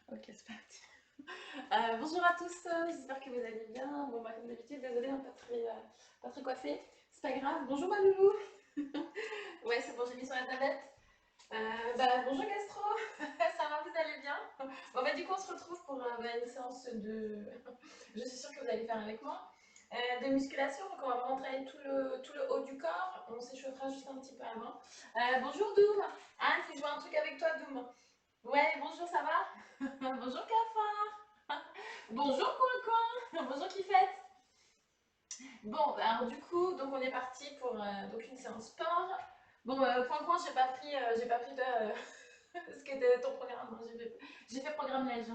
Ok, c'est parti. Bonjour à tous, j'espère que vous allez bien. Bon, bah, comme d'habitude, désolée, hein, pas très coiffée. C'est pas grave. Bonjour ma loulou. Ouais, c'est bon, j'ai mis sur la tablette. Bonjour Gastro. Ça va, vous allez bien? Bon, bah, du coup, on se retrouve pour une séance de. Je suis sûre que vous allez faire avec moi. De musculation, donc on va vraiment travailler tout le haut du corps. On s'échauffera juste un petit peu avant. Bonjour Doom. Ah, si je vois un truc avec toi, Doom. Ouais, bonjour, ça va? Bonjour Cafard. Bonjour Coin. Bonjour Kifette. Bon, alors du coup, donc on est parti pour donc une séance sport. Bon, Coin, j'ai pas pris ce qui était ton programme, hein. J'ai fait programme léger.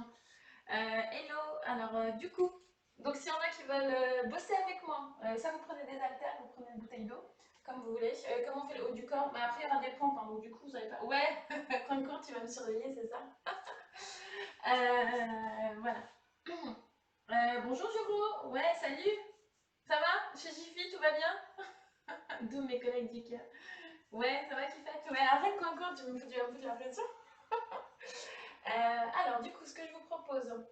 Hello, alors du coup, donc s'il y en a qui veulent bosser avec moi, ça vous prenez des haltères, vous prenez une bouteille d'eau, comme vous voulez. Comment on fait le haut du corps? Mais après il y aura des pompes, hein, donc du coup vous n'avez pas. Ouais, Coin, tu vas me surveiller, c'est ça? Voilà. Bonjour Juro, ouais, salut, ça va? Chez Jiffy, tout va bien? D'où mes collègues du cœur. Ouais, ça va qui fait? Ouais, arrête quand tu vas me foutre la pression. Alors, du coup, ce que je vous propose, donc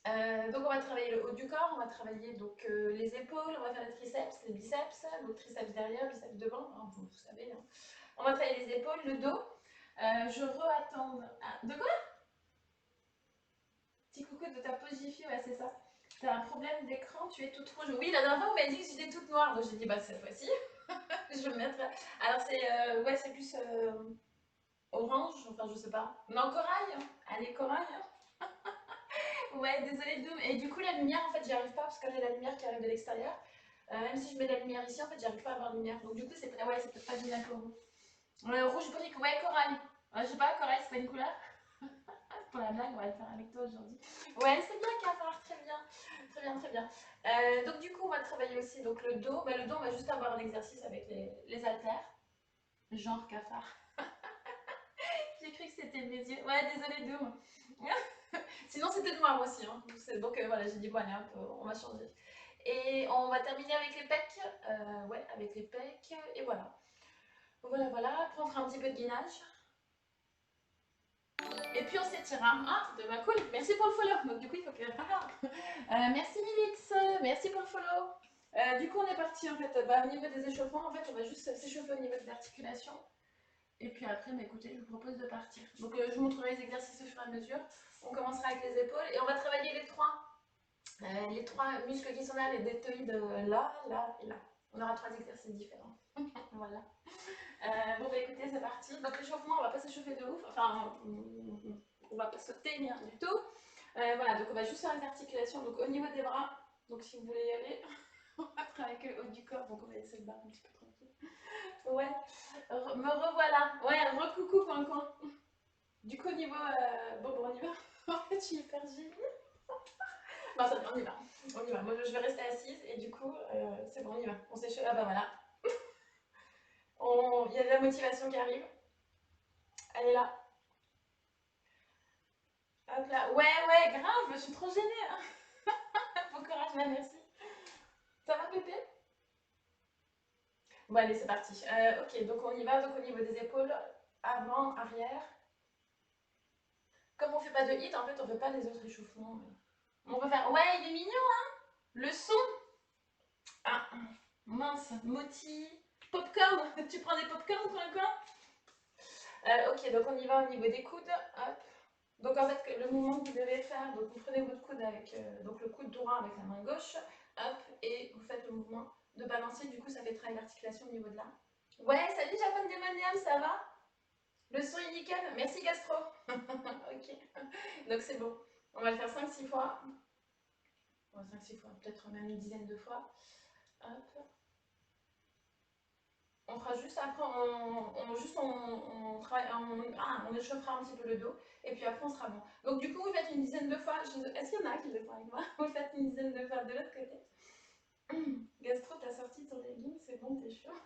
on va travailler le haut du corps, on va travailler donc les épaules, on va faire les triceps, les biceps, donc triceps derrière, biceps devant, hein, vous savez. Hein. On va travailler les épaules, le dos. Je re-attends. Ah, de quoi? Petit coucou de ta pause Jiffy, ouais, c'est ça. T'as un problème d'écran, tu es toute rouge. Oui, la dernière fois, on m'a dit que j'étais toute noire, donc j'ai dit, bah cette fois-ci, je vais me mettre. Alors, ouais, c'est plus orange, enfin, je sais pas. Non, corail. Allez, corail. Ouais, désolée, Doom. Et du coup, la lumière, en fait, j'y arrive pas parce que là, j'ai la lumière qui arrive de l'extérieur. Même si je mets de la lumière ici, en fait, j'arrive pas à avoir de lumière. Donc, du coup, ouais, c'est peut-être pas génial pour vous. Rouge brique, ouais, corail. Je sais pas, corail, c'est pas une couleur. Pour la blague, on va le faire avec toi aujourd'hui. Ouais, c'est bien, Cafard, très bien. Très bien, très bien. Donc, du coup, on va travailler aussi donc, le dos. Bah, le dos, on va juste avoir un exercice avec les haltères. Genre Cafard. J'ai cru que c'était mes yeux. Ouais, désolé, Doom. Sinon, c'était noir aussi. Hein. Donc, voilà, j'ai dit, bon, allez, hop, on va changer. Et on va terminer avec les pecs. Ouais, avec les pecs. Et voilà. Voilà, voilà. Après, on fera un petit peu de gainage. Et puis, on s'étirera. Ah, de ma cool. Merci pour le follow. Donc, du coup, il faut que. Merci, Milix. Merci pour le follow. Du coup, on est parti en fait. Bah, au niveau des échauffements, en fait, on va juste s'échauffer au niveau des articulations. Et puis après, bah, écoutez, je vous propose de partir. Donc, je vous montrerai les exercices au fur et à mesure. On commencera avec les épaules et on va travailler les trois muscles qui sont là, les deltoïdes là, là et là. On aura trois exercices différents. Voilà. Bon, bah écoutez, c'est parti. Donc, l'échauffement, on va pas s'échauffer de ouf. Enfin, on va pas sauter rien du tout. Voilà, donc on va juste faire les articulations. Donc, au niveau des bras, donc si vous voulez y aller, on va travailler avec le haut du corps. Donc, on va laisser le bas un petit peu tranquille. Ouais, me revoilà. Ouais, recoucou, coin. Du coup, au niveau. Bon, on y va. En fait, je suis hyper gênée. Non, ça, on y va. On y va. Moi, je vais rester assise et du coup, c'est bon, on y va. On s'échauffe. Ah bah voilà. Il y a de la motivation qui arrive. Elle est là. Hop là. Ouais, grave. Je suis trop gênée. Hein. Bon courage, là, merci. Ça va, Pépé? Bon, allez, c'est parti. Ok, donc on y va. Donc au niveau des épaules, avant, arrière. Comme on fait pas de hit, en fait, on fait pas les autres échauffements. On peut faire. Ouais, il est mignon, hein? Le son. Ah, mince. Moti. Popcorn. Tu prends des popcorn, quoi? Ok, donc on y va au niveau des coudes. Hop. Donc en fait, le mouvement que vous devez faire, donc vous prenez votre coude avec donc le coude droit avec la main gauche, hop, et vous faites le mouvement de balancer. Du coup, ça fait travailler l'articulation au niveau de là. Ouais, salut Japan Demonium, ça va? Le son est nickel. Merci Gastro. Ok. Donc c'est bon. On va le faire 5-6 fois. Bon, 5-6 fois, peut-être même une dizaine de fois. Hop. On fera juste après, on échauffera un petit peu le dos et puis après on sera bon. Donc du coup, vous faites une dizaine de fois. Est-ce qu'il y en a qui le font avec moi? Vous faites une dizaine de fois de l'autre côté. Gastro, t'as sorti ton legging, c'est bon, t'es chaud.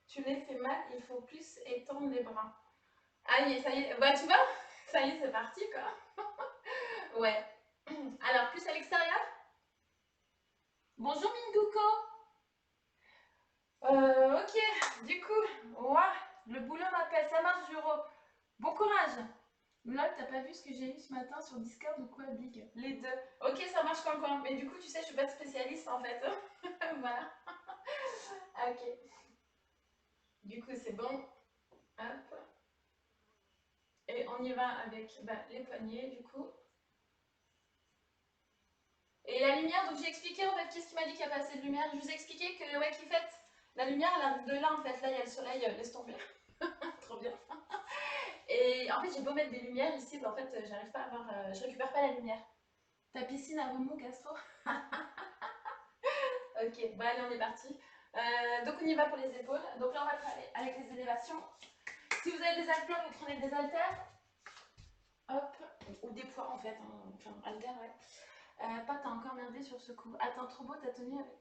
Tu les fais mal, il faut plus étendre les bras. Aïe, ça y est, bah tu vois, ça y est, c'est parti quoi. Ouais. Alors, plus à l'extérieur. Bonjour Minduko. Ok, du coup, ouah, le boulot m'appelle, ça marche, Juro. Bon courage. Lol, t'as pas vu ce que j'ai eu ce matin sur Discord ou quoi, Big? Les deux. Ok, ça marche quand. Mais du coup, tu sais, je suis pas spécialiste en fait. Voilà. Ok. Du coup, c'est bon. Hop. Et on y va avec bah, les poignets, du coup. Et la lumière, donc j'ai expliqué en fait, qu'est-ce qui m'a dit qu'il n'y a pas assez de lumière. Je vous ai expliqué que, ouais, qui fait, la lumière, elle arrive de là en fait. Là, il y a le soleil, laisse tomber. Trop bien. Et en fait, j'ai beau mettre des lumières ici, bah, en fait, j'arrive pas à avoir. Je récupère pas la lumière. Ta piscine à remous, Castro. Ok, bon allez, on est parti. Donc on y va pour les épaules. Donc là, on va travailler avec les élévations. Si vous avez des haltères, vous prenez des haltères. Hop, ou des poids en fait. Hein. Enfin, haltères, ouais. Pas, t'as encore merdé sur ce coup. Attends, trop beau ta tenue avec.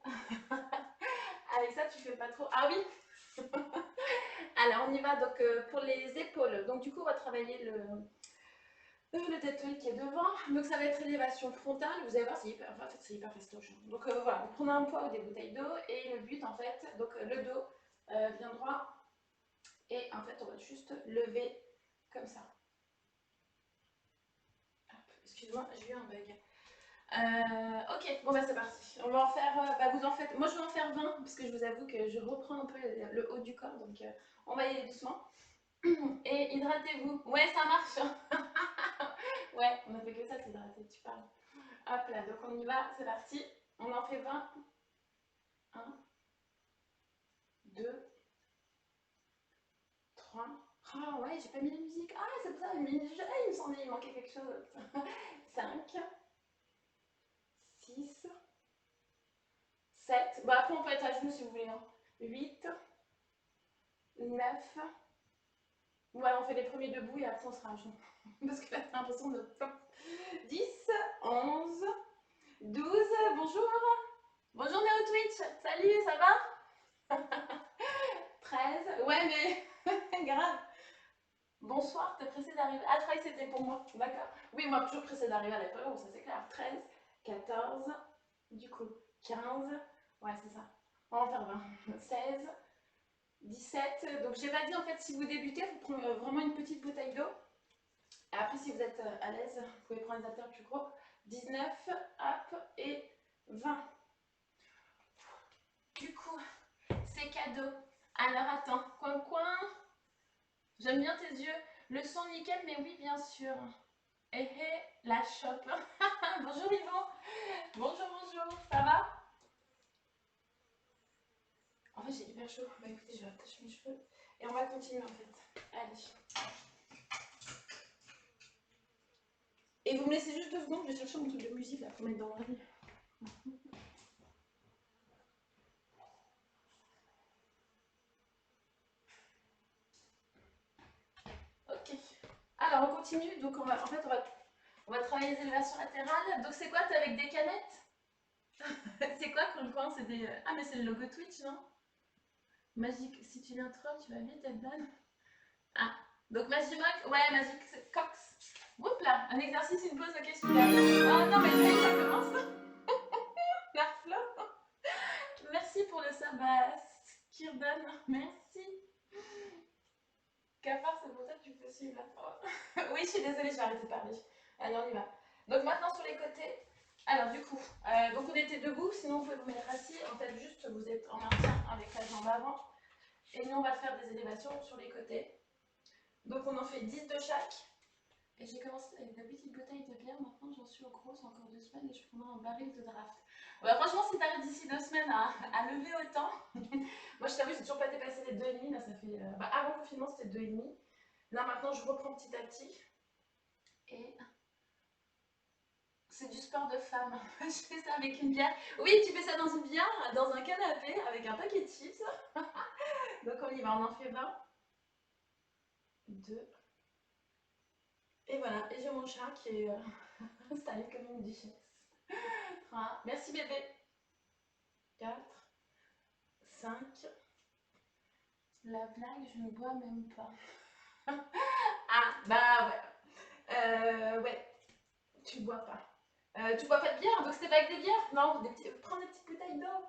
Avec ça, tu fais pas trop. Ah oui. Alors, on y va donc pour les épaules. Donc, du coup, on va travailler le deltoïde qui est devant. Donc, ça va être élévation frontale. Vous allez voir, c'est hyper, en fait, c'est hyper fastoche. Donc, voilà, vous prenez un poids ou des bouteilles d'eau. Et le but, en fait, donc le dos bien droit. Et en fait, on va juste lever comme ça. Excuse-moi, j'ai eu un bug. Ok, bon bah c'est parti. On va en faire, bah vous en faites, moi je vais en faire 20 parce que je vous avoue que je reprends un peu le haut du corps, donc on va y aller doucement. Et hydratez-vous. Ouais, ça marche. Ouais, on a fait que ça, s'hydrater, tu parles. Hop là, donc on y va, c'est parti. On en fait 20. 1, 2, 3. Ah ouais, j'ai pas mis la musique. Ah, c'est pour ça, il me semblait qu'il manquait quelque chose. 5, 6, 7. Bah après on peut être à genoux si vous voulez. 8, 9. Ouais, on fait les premiers debout et après on sera à genoux. Parce que là, t'as l'impression de. 10, 11, 12. Bonjour. Bonjour Néo Twitch. Salut, ça va? 13. Ouais, mais grave. Bonsoir, t'es pressé d'arriver. Ah, je croyais que c'était pour moi. D'accord. Oui, moi, toujours pressé d'arriver à l'épreuve, ça c'est clair. 13, 14, du coup, 15. Ouais, c'est ça. On va en faire 20. 16, 17. Donc, j'ai pas dit en fait, si vous débutez, il faut prendre vraiment une petite bouteille d'eau. Après, si vous êtes à l'aise, vous pouvez prendre des haltères plus gros. 19, hop, et 20. Du coup, c'est cadeau. Alors, attends, coin. J'aime bien tes yeux. Le son nickel, mais oui, bien sûr. Eh, la chope. Bonjour Yvon. Bonjour. Ça va? En fait, j'ai hyper chaud. Bah écoutez, je vais attacher mes cheveux. Et on va continuer en fait. Allez. Et vous me laissez juste 2 secondes, je vais chercher mon truc de musique là pour mettre dans l'oreille. Ok. Alors on continue. Donc en fait, on va travailler les élévations latérales. Donc c'est quoi? T'es avec des canettes? C'est quoi coin? C'est des. Ah mais c'est le logo Twitch, non? Magique. Si tu viens troll, tu vas vite être ban. Ah. Donc Magimoc, ouais, Magic Cox. Oups là, un exercice, une pause, ok, super. Oh non, mais ça commence. Larflo. Merci pour le sabbat. Kirdan, merci. Cafard, c'est pour ça que tu peux suivre la fois. Oui, je suis désolée, je vais arrêter de parler. Allez, on y va. Donc maintenant sur les côtés. Alors du coup, donc on était debout, sinon vous pouvez vous mettre assis. En fait, juste vous êtes en maintien avec la jambe avant. Et nous, on va faire des élévations sur les côtés. Donc on en fait 10 de chaque. Et j'ai commencé avec de petites bouteilles de bière. Maintenant, j'en suis au gros, c'est encore 2 semaines et je prendrai un baril de draft. Bah, franchement, si t'arrives d'ici 2 semaines à lever autant, moi je t'avoue, j'ai toujours pas dépassé les 2,5. Là, ça fait. Bah, avant le confinement, c'était 2,5. Là, maintenant, je reprends petit à petit. Et c'est du sport de femme. Je fais ça avec une bière. Oui, tu fais ça dans une bière, dans un canapé, avec un paquet de chips. Donc, on y va, on en fait 20. 2. Et voilà, et j'ai mon chat qui est installé comme une duchesse. 3. Merci bébé. 4. 5. La blague, je ne bois même pas. Ah, bah ouais. Ouais, tu bois pas. Tu bois pas de bière, donc c'était pas avec des bières? Non, prends des petites bouteilles d'eau.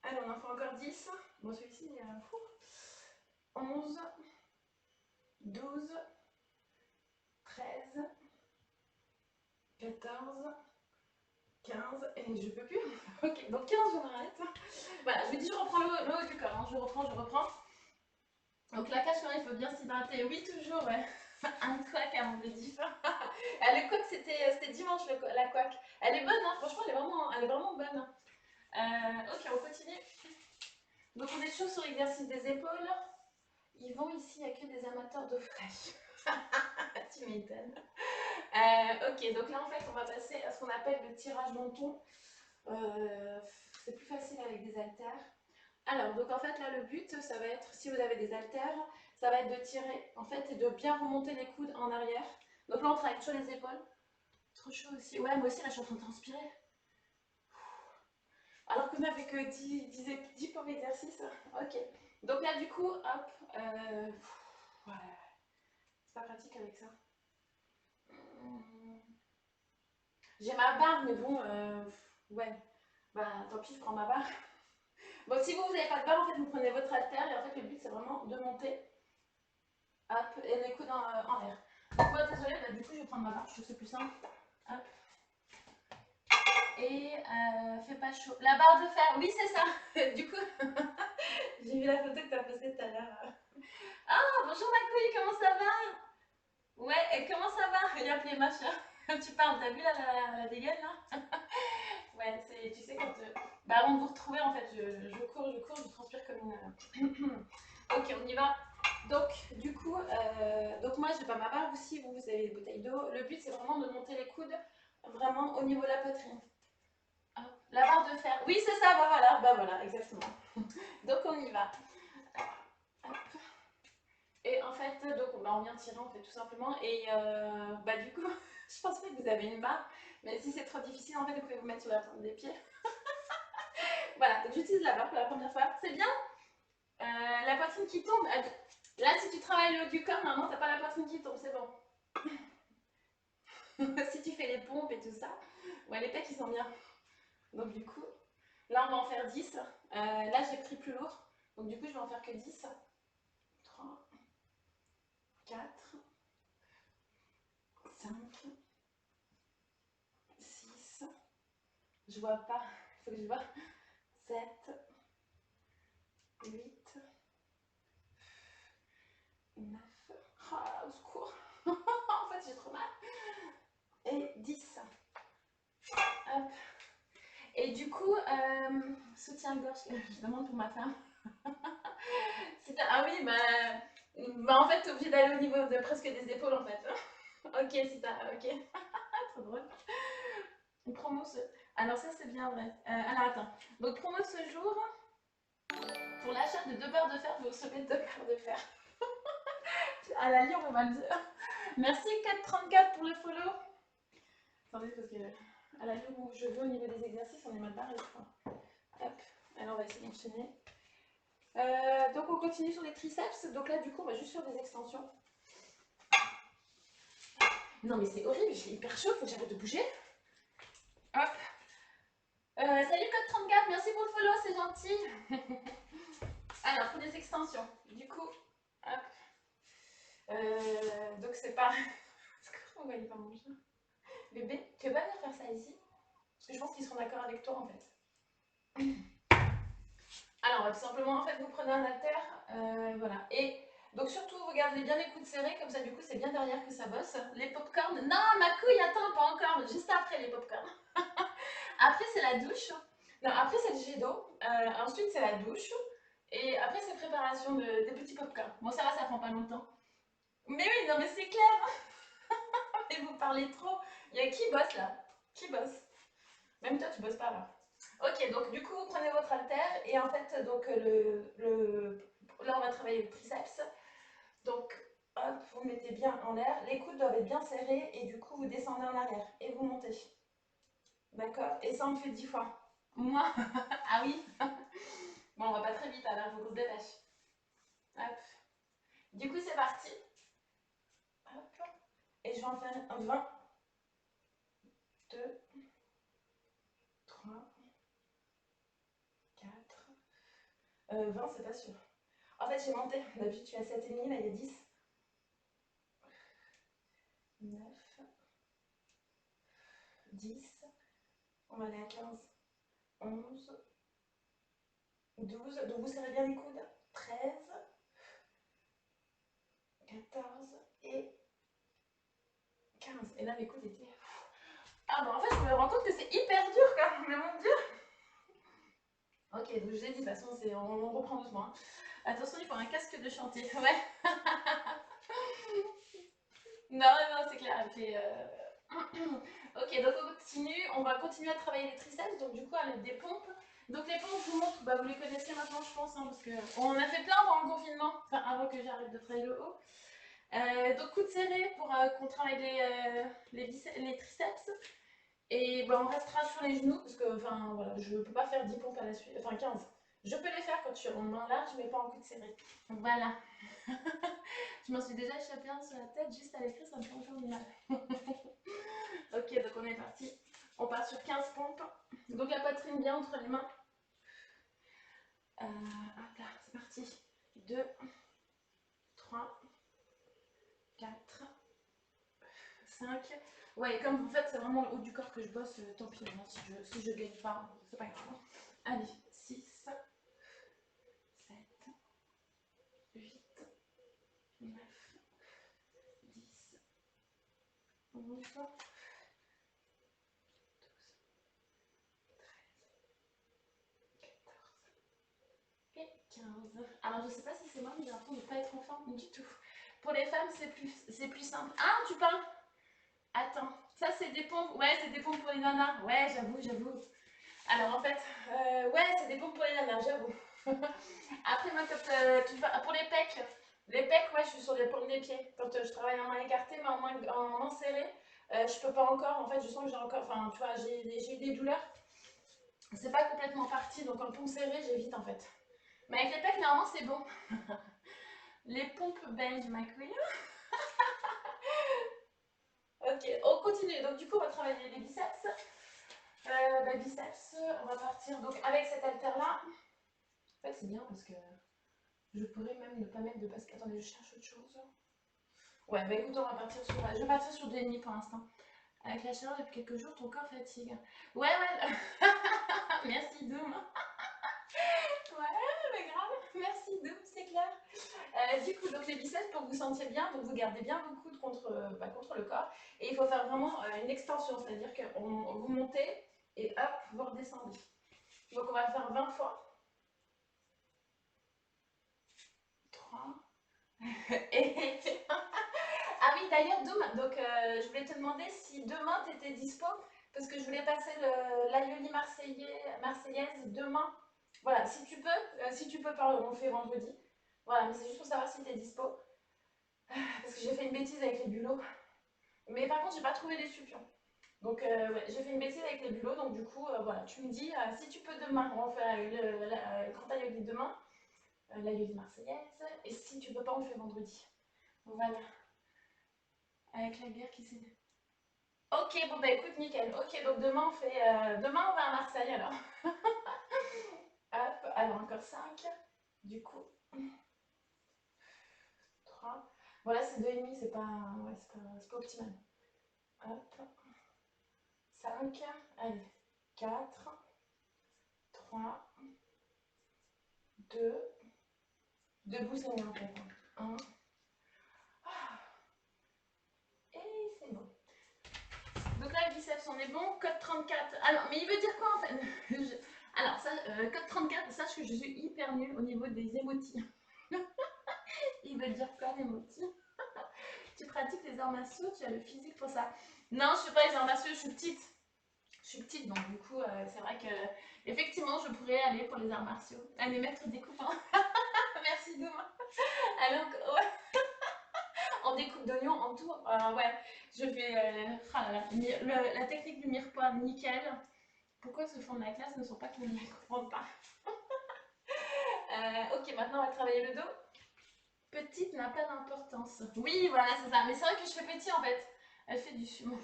Allez, on en fait encore 10. Bon, celui-ci, il est fou. 11, 12, 13, 14, 15, et je peux plus. Ok, donc 15, je m'arrête. Voilà, je vous dis, je reprends le haut du corps, hein. Je reprends. Donc la cage, quand même, il faut bien s'hydrater. Oui, toujours, ouais. Un couac avant de diff. Le couac, c'était dimanche, la couac. Elle est bonne, hein. Franchement, elle est vraiment bonne. Ok, on continue. Donc on est toujours sur l'exercice des épaules. Yvon, ici, il n'y a que des amateurs d'eau fraîche. Tu m'étonnes. Ok, donc là, en fait, on va passer à ce qu'on appelle le tirage menton. C'est plus facile avec des haltères. Alors, donc en fait, là, le but, ça va être, si vous avez des haltères, ça va être de tirer, en fait, et de bien remonter les coudes en arrière. Donc là, on travaille sur les épaules. Trop chaud aussi. Ouais, moi aussi, là, je suis en train de transpirer. Alors qu'on n'avait que 10 pour l'exercice. Ok. Donc là, du coup, hop. Ouais. C'est pas pratique avec ça. J'ai ma barre, mais bon, ouais. Bah, tant pis, je prends ma barre. Bon, si vous n'avez pas de barre, en fait, vous prenez votre haltère et en fait, le but, c'est vraiment de monter. Hop, et les coudes en l'air. Donc, moi, désolée, bah, du coup, je vais prendre ma barre, je trouve que c'est plus simple. Hop. Et fais pas chaud. La barre de fer, oui, c'est ça. Du coup, j'ai vu la photo que tu as postée tout à l'heure. Ah, bonjour ma couille, comment ça va? Ouais, et comment ça va? Il y a les machins. Tu parles, t'as vu la dégaine là? Ouais, tu sais, quand. Bah, avant de vous retrouver, en fait, je cours, je transpire comme une. Ok, on y va. Donc, du coup, donc moi, j'ai pas ma barre aussi, vous avez des bouteilles d'eau. Le but, c'est vraiment de monter les coudes vraiment au niveau de la poitrine. Hop. La barre de fer. Oui, c'est ça, bah voilà, exactement. Donc, on y va. Hop. Et en fait, donc, bah, on vient tirer, en fait, tout simplement. Et bah, du coup, je pense pas que vous avez une barre, mais si c'est trop difficile, en fait, vous pouvez vous mettre sur la pointe des pieds. Voilà, donc j'utilise la barre pour la première fois. C'est bien. La poitrine qui tombe. Là, si tu travailles le haut du corps, normalement, t'as pas la poitrine qui tombe, c'est bon. Si tu fais les pompes et tout ça, ouais, les pecs, ils sont bien. Donc, du coup, là, on va en faire 10. Là, j'ai pris plus lourd. Donc, du coup, je vais en faire que 10. 3, 4, 5, 6. Je vois pas. Il faut que je vois. 7, 8, 9. Oh, au secours. En fait, j'ai trop mal. Et 10. Hop. Et du coup, soutien-gorge, je demande pour ma femme. Ah oui, bah en fait, t'es obligé d'aller au niveau de presque des épaules en fait. Ok, c'est ça, ok. Trop drôle. Promo ce. Alors, ça, c'est bien vrai. Alors, attends. Donc, promo ce jour, pour l'achat de 2 barres de fer, vous recevez 2 barres de fer. À la Lyon, on va le dire. Merci 434 pour le follow. Attendez, parce que à la Lyon où je veux au niveau des exercices, on est mal barré, je crois. Hop, alors on va essayer d'enchaîner. Donc on continue sur les triceps. Donc là, du coup, on va juste faire des extensions. Non, mais c'est horrible, j'ai hyper chaud, faut que j'arrête de bouger. Hop. Salut Code 34, merci pour le follow, c'est gentil. Alors, pour les extensions, du coup, hop. Donc c'est pas. Pourquoi il va manger? Bébé, tu veux pas venir faire ça ici? Parce que je pense qu'ils seront d'accord avec toi en fait. Alors, tout simplement, en fait, vous prenez un haltère, voilà. Et donc, surtout, vous gardez bien les coudes serrés, comme ça, du coup, c'est bien derrière que ça bosse. Les popcorn, non, ma couille, attends, pas encore, juste après les popcorn. Après, c'est la douche. Non, après, c'est le jet d'eau. Ensuite, c'est la douche. Et après, c'est préparation des petits popcorn. Bon, ça va, ça prend pas longtemps. Mais oui, non, mais c'est clair. Et vous parlez trop. Il y a qui bosse là? Qui bosse? Même toi, tu bosses pas là. Ok, donc du coup, vous prenez votre haltère et en fait, donc là, on va travailler le triceps. Donc, hop, vous mettez bien en l'air. Les coudes doivent être bien serrés et du coup, vous descendez en arrière et vous montez. D'accord? Et ça, on le fait 10 fois. Moi? Ah oui? Bon, on va pas très vite alors, il faut qu'on se dépêche. Hop. Du coup, c'est parti. Hop. Et je vais en faire 20. 2, 3, 4. 20, c'est pas sûr. En fait, j'ai monté. D'habitude, je suis à 7,5, là, il y a 10. 9, 10, on va aller à 15, 11, 12, donc vous serrez bien les coudes, 13, 14 et 15. Et là, mes coudes étaient... Ah bah en fait, je me rends compte que c'est hyper dur quand même, mais mon dieu. Ok, donc je l'ai dit, de toute façon, on reprend doucement. Hein. Attention, il faut un casque de chantier. Ouais. Non, non, c'est clair. Puis, ok, donc on continue. On va continuer à travailler les triceps. Donc du coup, avec des pompes. Donc les pompes, je vous montre, bah, vous les connaissez maintenant, je pense, hein, parce qu'on en a fait plein pendant le confinement. Enfin, avant que j'arrête de travailler le haut. Donc coude serré pour qu'on travaille les triceps. Et bah, on restera sur les genoux parce que enfin, voilà, je ne peux pas faire 10 pompes à la suite, enfin 15. Je peux les faire quand je suis en main large, mais pas en coude serré. Donc voilà. Je m'en suis déjà échappé un sur la tête, juste à l'écrit, ça me fait encore du mal. Ok, donc on est parti. On part sur 15 pompes. Donc la poitrine bien entre les mains. Hop là, c'est parti. 2, 3, 4, 5. Ouais, comme en fait c'est vraiment le haut du corps que je bosse, tant pis, hein, si je gagne pas, c'est pas grave. Allez, 6, 7, 8, 9, 10, 11, 12, 14 et 15. Alors je sais pas si c'est moi, mais j'ai l'impression de ne pas être en forme du tout. Pour les femmes, c'est plus simple. Ah, tu parles? Attends, ça c'est des pompes. Ouais, c'est des pompes pour les nanas. Ouais, j'avoue. Alors en fait, ouais, c'est des pompes pour les nanas, j'avoue. Après, moi, quand pour les pecs, ouais, je suis sur les paumes des pieds. Quand je travaille en main écartée, mais en main serrée, je peux pas encore. En fait, je sens que j'ai encore, enfin, tu vois, j'ai eu des douleurs. C'est pas complètement parti, donc en pompe serrée, j'évite en fait. Mais avec les pecs, normalement, c'est bon. Les pompes belges, ma queen. Ok, on continue. Donc, du coup, on va travailler les biceps. Biceps, on va partir donc avec cet haltère-là. En fait, c'est bien parce que je pourrais même ne pas mettre de basket. Attendez, je cherche autre chose. Ouais, bah écoute, je vais partir sur 2,5 pour l'instant. Avec la chaleur depuis quelques jours, ton corps fatigue. Ouais, ouais. Merci, Doom. Ouais, mais grave. Merci, Doom, c'est clair. Du coup, donc les biceps, pour que vous sentiez bien, donc vous gardez bien vos coudes contre le corps. Et il faut faire vraiment une extension, c'est-à-dire que vous montez et hop, vous redescendez. Donc on va le faire 20 fois. 3. Et... Ah oui, d'ailleurs, Doom, donc je voulais te demander si demain tu étais dispo, parce que je voulais passer l'Aioli marseillaise demain. Voilà, si tu peux, pardon, on le fait vendredi. Voilà, mais c'est juste pour savoir si tu es dispo. Parce que j'ai fait une bêtise avec les bulots. Mais par contre, j'ai pas trouvé les supions. Donc, ouais, j'ai fait une bêtise avec les bulots. Donc, du coup, voilà, tu me dis si tu peux demain, on fait le grand Aioli demain, l'Aioli marseillaise. Et si tu peux pas, on le fait vendredi. Voilà. Avec la guerre qui s'est... Ok, bon bah écoute, nickel. Ok, donc demain on va à Marseille alors. Hop, alors encore 5. Du coup, 3. Voilà, c'est 2,5, c'est pas optimal. Hop, 5. Allez, 4, 3, 2. Debout, c'est mieux en fait. 1. Et c'est bon. Donc là, le biceps, on est bon. Code 34. Alors, mais il veut dire quoi en fait? Alors, ça, code 34, sache que je suis hyper nulle au niveau des émotis. Il veut dire quoi l'émoti? Tu pratiques les arts martiaux, tu as le physique pour ça. Non, je ne fais pas les arts martiaux, je suis petite. Je suis petite, donc du coup, c'est vrai que effectivement, je pourrais aller pour les arts martiaux. Aller mettre des coupes. Hein. Merci Douma. Alors, ouais. En découpe d'oignon, en tout. Ouais, je fais la technique du mirepoix, nickel. Pourquoi ce fond de la classe ne sont pas connus? Je ne comprends pas. Ok, maintenant on va travailler le dos. Petite n'a pas d'importance. Oui, voilà, c'est ça. Mais c'est vrai que je fais petit en fait. Elle fait du sumo.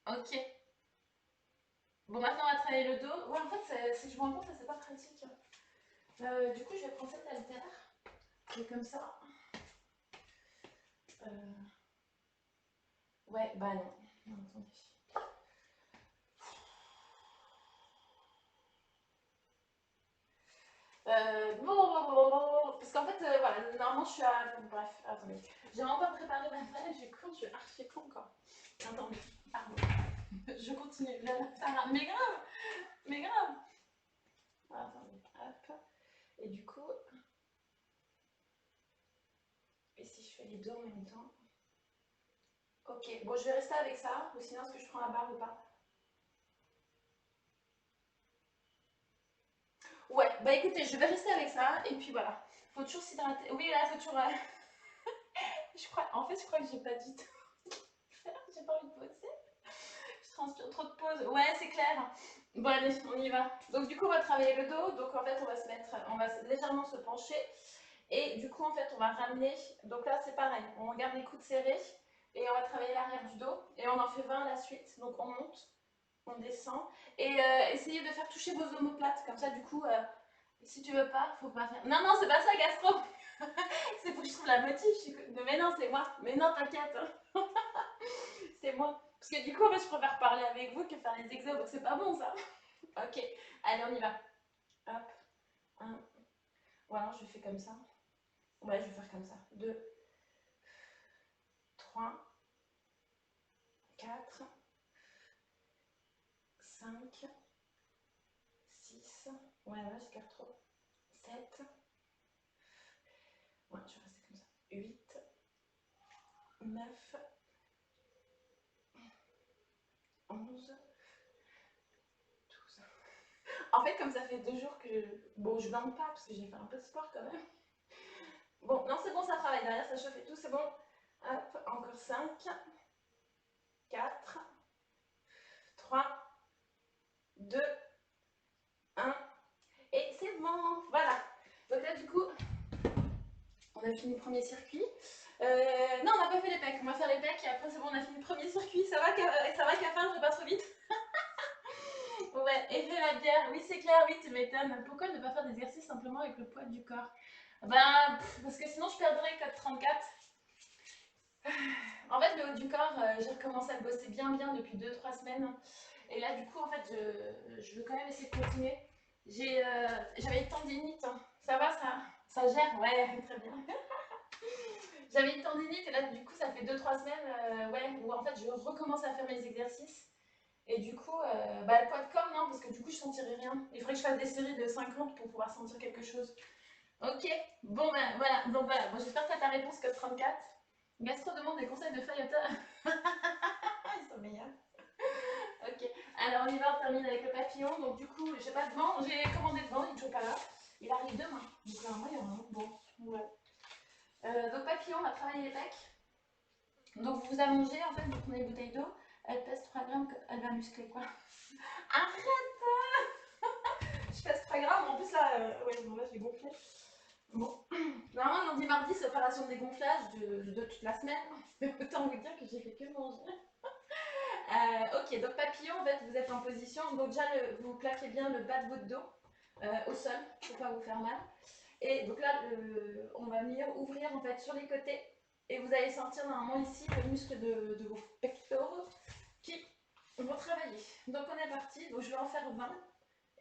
Ok. Bon, maintenant on va travailler le dos. Ouais, en fait, si je me rends compte, c'est pas pratique. Du coup, je vais prendre cette haltère. Qui est comme ça. Ouais, bah non. Non, attendez. Parce qu'en fait, voilà, normalement je suis à. Bref, attendez. J'ai vraiment pas préparé ma feuille, du coup, je suis archi con quoi. Attendez, pardon. Je continue. Mais grave, mais grave. Attendez, hop. Et du coup. Et si je fais les deux en même temps? Ok, bon, je vais rester avec ça, ou sinon, est-ce que je prends la barre ou pas? Ouais, bah écoutez, je vais rester avec ça, et puis voilà. Faut toujours s'hydrater. Oui, là, faut toujours. Je crois, en fait, je crois que j'ai pas du tout. J'ai pas envie de poser. Je transpire trop de pause. Ouais, c'est clair. Bon, allez, on y va. Donc, du coup, on va travailler le dos. Donc, en fait, on va légèrement se pencher. Et du coup, en fait, on va ramener. Donc là, c'est pareil. On garde les coudes serrés. Et on va travailler l'arrière du dos. Et on en fait 20 à la suite. Donc, on monte, on descend. Et essayez de faire toucher vos omoplates. Comme ça, du coup, si tu veux pas, faut pas faire. Non, non, c'est pas ça, gastro. C'est pour que je trouve la motive. Mais non, c'est moi. Mais non, t'inquiète. C'est moi. Parce que du coup, en fait, je préfère parler avec vous que faire les exos. Donc, c'est pas bon, ça. Ok. Allez, on y va. Hop. 1. Ou alors, je fais comme ça. Ouais, je vais faire comme ça. 2, 3, 4, 5, 6. Ouais, là, j'écarte trop. 7. Ouais, je vais rester comme ça. 8, 9, 11, 12. En fait, comme ça fait 2 jours que. Bon, je blinde pas parce que j'ai fait un peu de sport quand même. Bon, non, c'est bon, ça travaille derrière, ça chauffe et tout, c'est bon. Hop, encore 5, 4, 3, 2, 1. Et c'est bon, voilà. Donc là, du coup, on a fini le premier circuit. Non, on n'a pas fait les pecs. On va faire les pecs et après, c'est bon, on a fini le premier circuit. Ça va, Cafin, je vais pas trop vite. Ouais, et fait la bière. Oui, c'est clair, oui, tu m'étonnes. Pourquoi ne pas faire d'exercice simplement avec le poids du corps? Bah, parce que sinon, je perdrais code 34. En fait, le haut du corps, j'ai recommencé à le bosser bien, bien depuis 2-3 semaines. Et là, du coup, en fait, je veux quand même essayer de continuer. J'avais une tendinite. Ça va, ça gère? Ouais, très bien. J'avais une tendinite et là, du coup, ça fait 2-3 semaines ouais, où en fait, je recommence à faire mes exercices. Et du coup, bah, le poids de corps, non, parce que du coup, je sentirais rien. Il faudrait que je fasse des séries de 50 pour pouvoir sentir quelque chose. Ok, bon, ben voilà. Donc voilà, bon, j'espère que tu as ta réponse code 34. Gastro demande des conseils de failloteur. Ils sont meilleurs. Ok, alors on y va, on termine avec le papillon. Donc du coup, j'ai pas de vent, j'ai commandé le vent, il est toujours pas là. Il arrive demain. Donc normalement, il y aura un bon. Ouais. Donc papillon, on va travailler les pecs. Donc vous vous allongez, en fait, vous prenez une bouteille d'eau. Elle pèse 3 grammes, elle va muscler quoi? Arrête. Je pèse 3 grammes, en plus là, ouais, bon là je vais gonfler. Bon, normalement lundi mardi c'est opération de dégonflage de toute la semaine. Autant vous dire que j'ai fait que manger. Ok, donc papillon, en fait vous êtes en position. Donc déjà vous plaquez bien le bas de votre dos au sol pour pas vous faire mal. Et donc là on va venir ouvrir en fait sur les côtés. Et vous allez sentir normalement ici le muscle de vos pectoraux qui vont travailler. Donc on est parti, donc je vais en faire 20.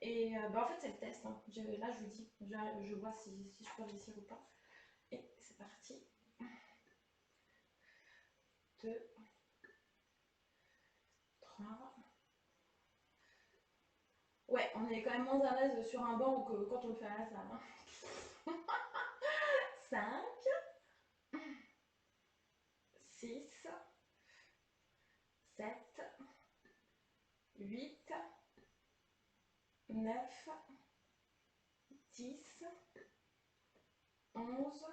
Et bah en fait, c'est le test. Hein. Là, je vous dis, je vois si je peux réussir ou pas. Et c'est parti. 2, 3. Ouais, on est quand même moins à l'aise sur un banc que quand on le fait à la salle. Hein. 5, 6, 7, 8, 9, 10, 11,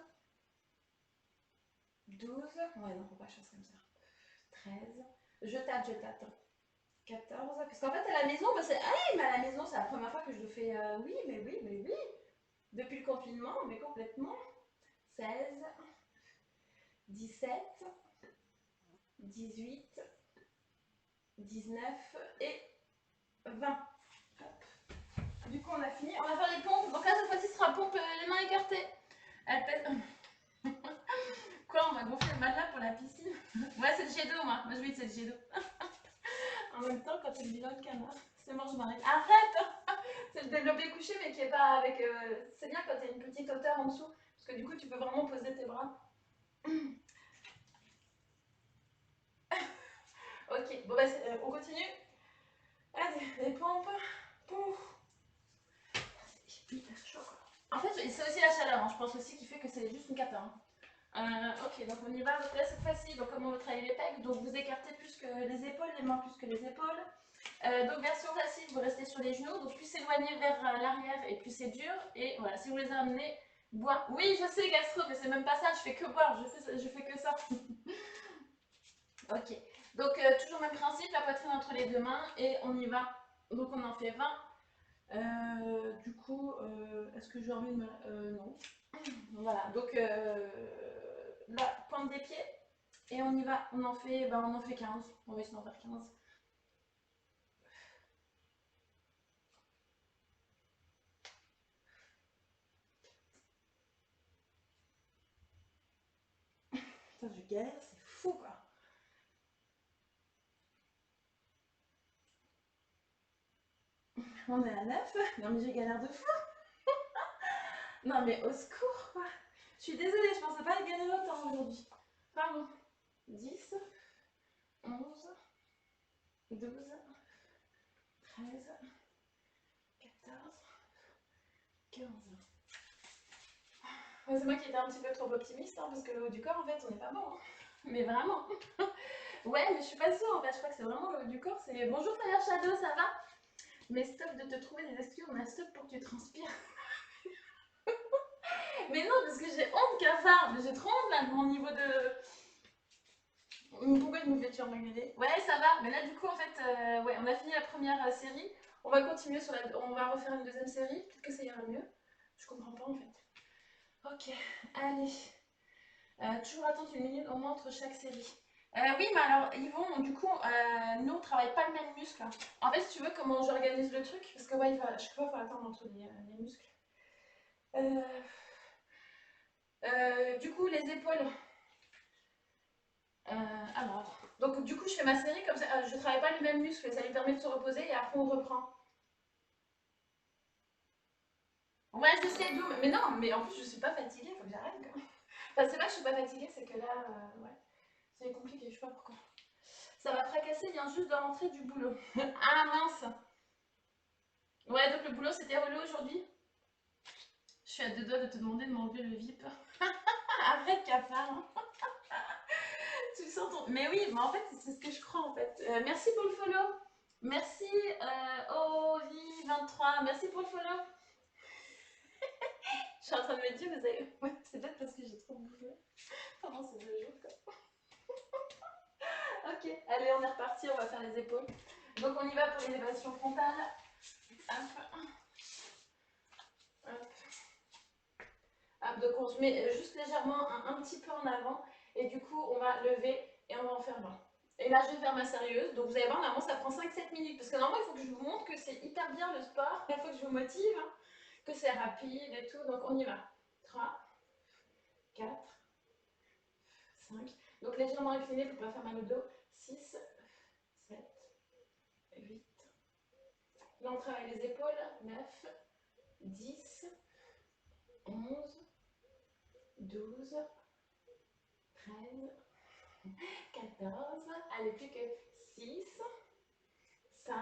12. Ouais, non, faut pas chose comme ça. 13. Je tâte. 14. Parce qu'en fait, à la maison, bah, c'est. Ah oui, mais à la maison, c'est la première fois que je le fais. Oui, mais oui, mais oui. Depuis le confinement, mais complètement. 16, 17, 18, 19 et 20. Hop. Du coup, on a fini. On va faire les pompes. Donc là, cette fois-ci, ce sera pompe les mains écartées. Elle pèse. Quoi, on va gonfler matelas pour la piscine. Ouais, c'est le jet d'eau, moi. Moi, je vais c'est le jet d'eau. En même temps, quand tu le bilan de canard, c'est mort, je m'arrête. Arrête. C'est le développé couché, mais qui est pas avec. C'est bien quand tu as une petite hauteur en dessous, parce que du coup, tu peux vraiment poser tes bras. Ok, bon, bah, on continue. Allez, les pompes. Pouf. C'est hyper chaud, quoi. En fait, c'est aussi la chaleur, hein. Je pense aussi qui fait que c'est juste une cata. Ok, donc on y va. Donc là, cette fois-ci, donc comme on veut travailler les pecs, donc vous écartez plus que les épaules, les mains plus que les épaules. Donc version facile, vous restez sur les genoux, donc plus s'éloigner vers l'arrière et plus c'est dur. Et voilà, si vous les amenez, boire. Oui, je sais, gastro, mais c'est même pas ça, je fais que boire, je fais que ça. Ok, donc toujours même principe, la poitrine entre les deux mains et on y va. Donc on en fait 20. Du coup, est-ce que j'ai envie de me... non. Voilà, donc la pointe des pieds et on y va. On en fait 15. On va essayer d'en faire 15. Putain, je galère, c'est fou quoi. On est à 9. Non mais je galère de fou. Non mais au secours quoi. Je suis désolée, je pensais pas galérer autant aujourd'hui. Pardon. 10, 11, 12, 13, 14, 15. Ouais, c'est moi qui étais un petit peu trop optimiste, hein, parce que le haut du corps, en fait, on n'est pas bon. Hein. Mais vraiment. Ouais, mais je suis pas sûre, en fait. Je crois que c'est vraiment le haut du corps. C'est bonjour Fire Shadow, ça va? Mais stop de te trouver des excuses, on a stop pour que tu transpires. Mais non, parce que j'ai honte, cafard. J'ai trop honte là de mon niveau de. Pourquoi je me fais toujours m'engueuler? Ouais, ça va. Mais là, du coup, en fait, ouais, on a fini la première série. On va continuer sur la. On va refaire une deuxième série. Peut-être que ça ira mieux. Je comprends pas en fait. Ok, allez. Toujours attendre une minute au moins entre chaque série. Oui, mais alors, Yvon, du coup, nous, on travaille pas le même muscle. En fait, si tu veux, comment j'organise le truc, parce que ouais, chaque fois, il faut attendre entre les muscles. Du coup, les épaules. Alors, donc du coup, je fais ma série comme ça. Je travaille pas le même muscle, ça lui permet de se reposer et après, on reprend. Ouais, je sais, d'où. Mais non, mais en plus, je suis pas fatiguée, faut que j'arrête. Enfin, c'est pas que je suis pas fatiguée, c'est que là, ouais, c'est compliqué, je sais pas pourquoi. Ça va fracasser, il vient juste de rentrer du boulot. Ah mince. Ouais, donc le boulot c'était relou aujourd'hui. Je suis à deux doigts de te demander de m'enlever le VIP. Arrête, cafard. Tu sens ton... Mais oui, mais en fait, c'est ce que je crois en fait. Merci pour le follow. Merci Ovi23. Merci pour le follow. Je suis en train de me dire, vous avez... Ouais, c'est peut-être parce que j'ai trop bouffé. Pendant ces 2 jours, quoi. Ok, allez, on est reparti, on va faire les épaules. Donc on y va pour l'élévation frontale. Hop. Hop. Hop, donc on se met juste légèrement un petit peu en avant. Et du coup, on va lever et on va en faire 20. Et là, je vais faire ma sérieuse. Donc vous allez voir, normalement, ça prend 5-7 minutes. Parce que normalement, il faut que je vous montre que c'est hyper bien le sport. Il faut que je vous motive, hein, que c'est rapide et tout. Donc on y va. 3, 4, 5. Donc légèrement incliné pour ne pas faire mal au dos. 6, 7, 8. Là, on travaille les épaules. 9, 10, 11, 12, 13, 14. Allez, plus que 6, 5,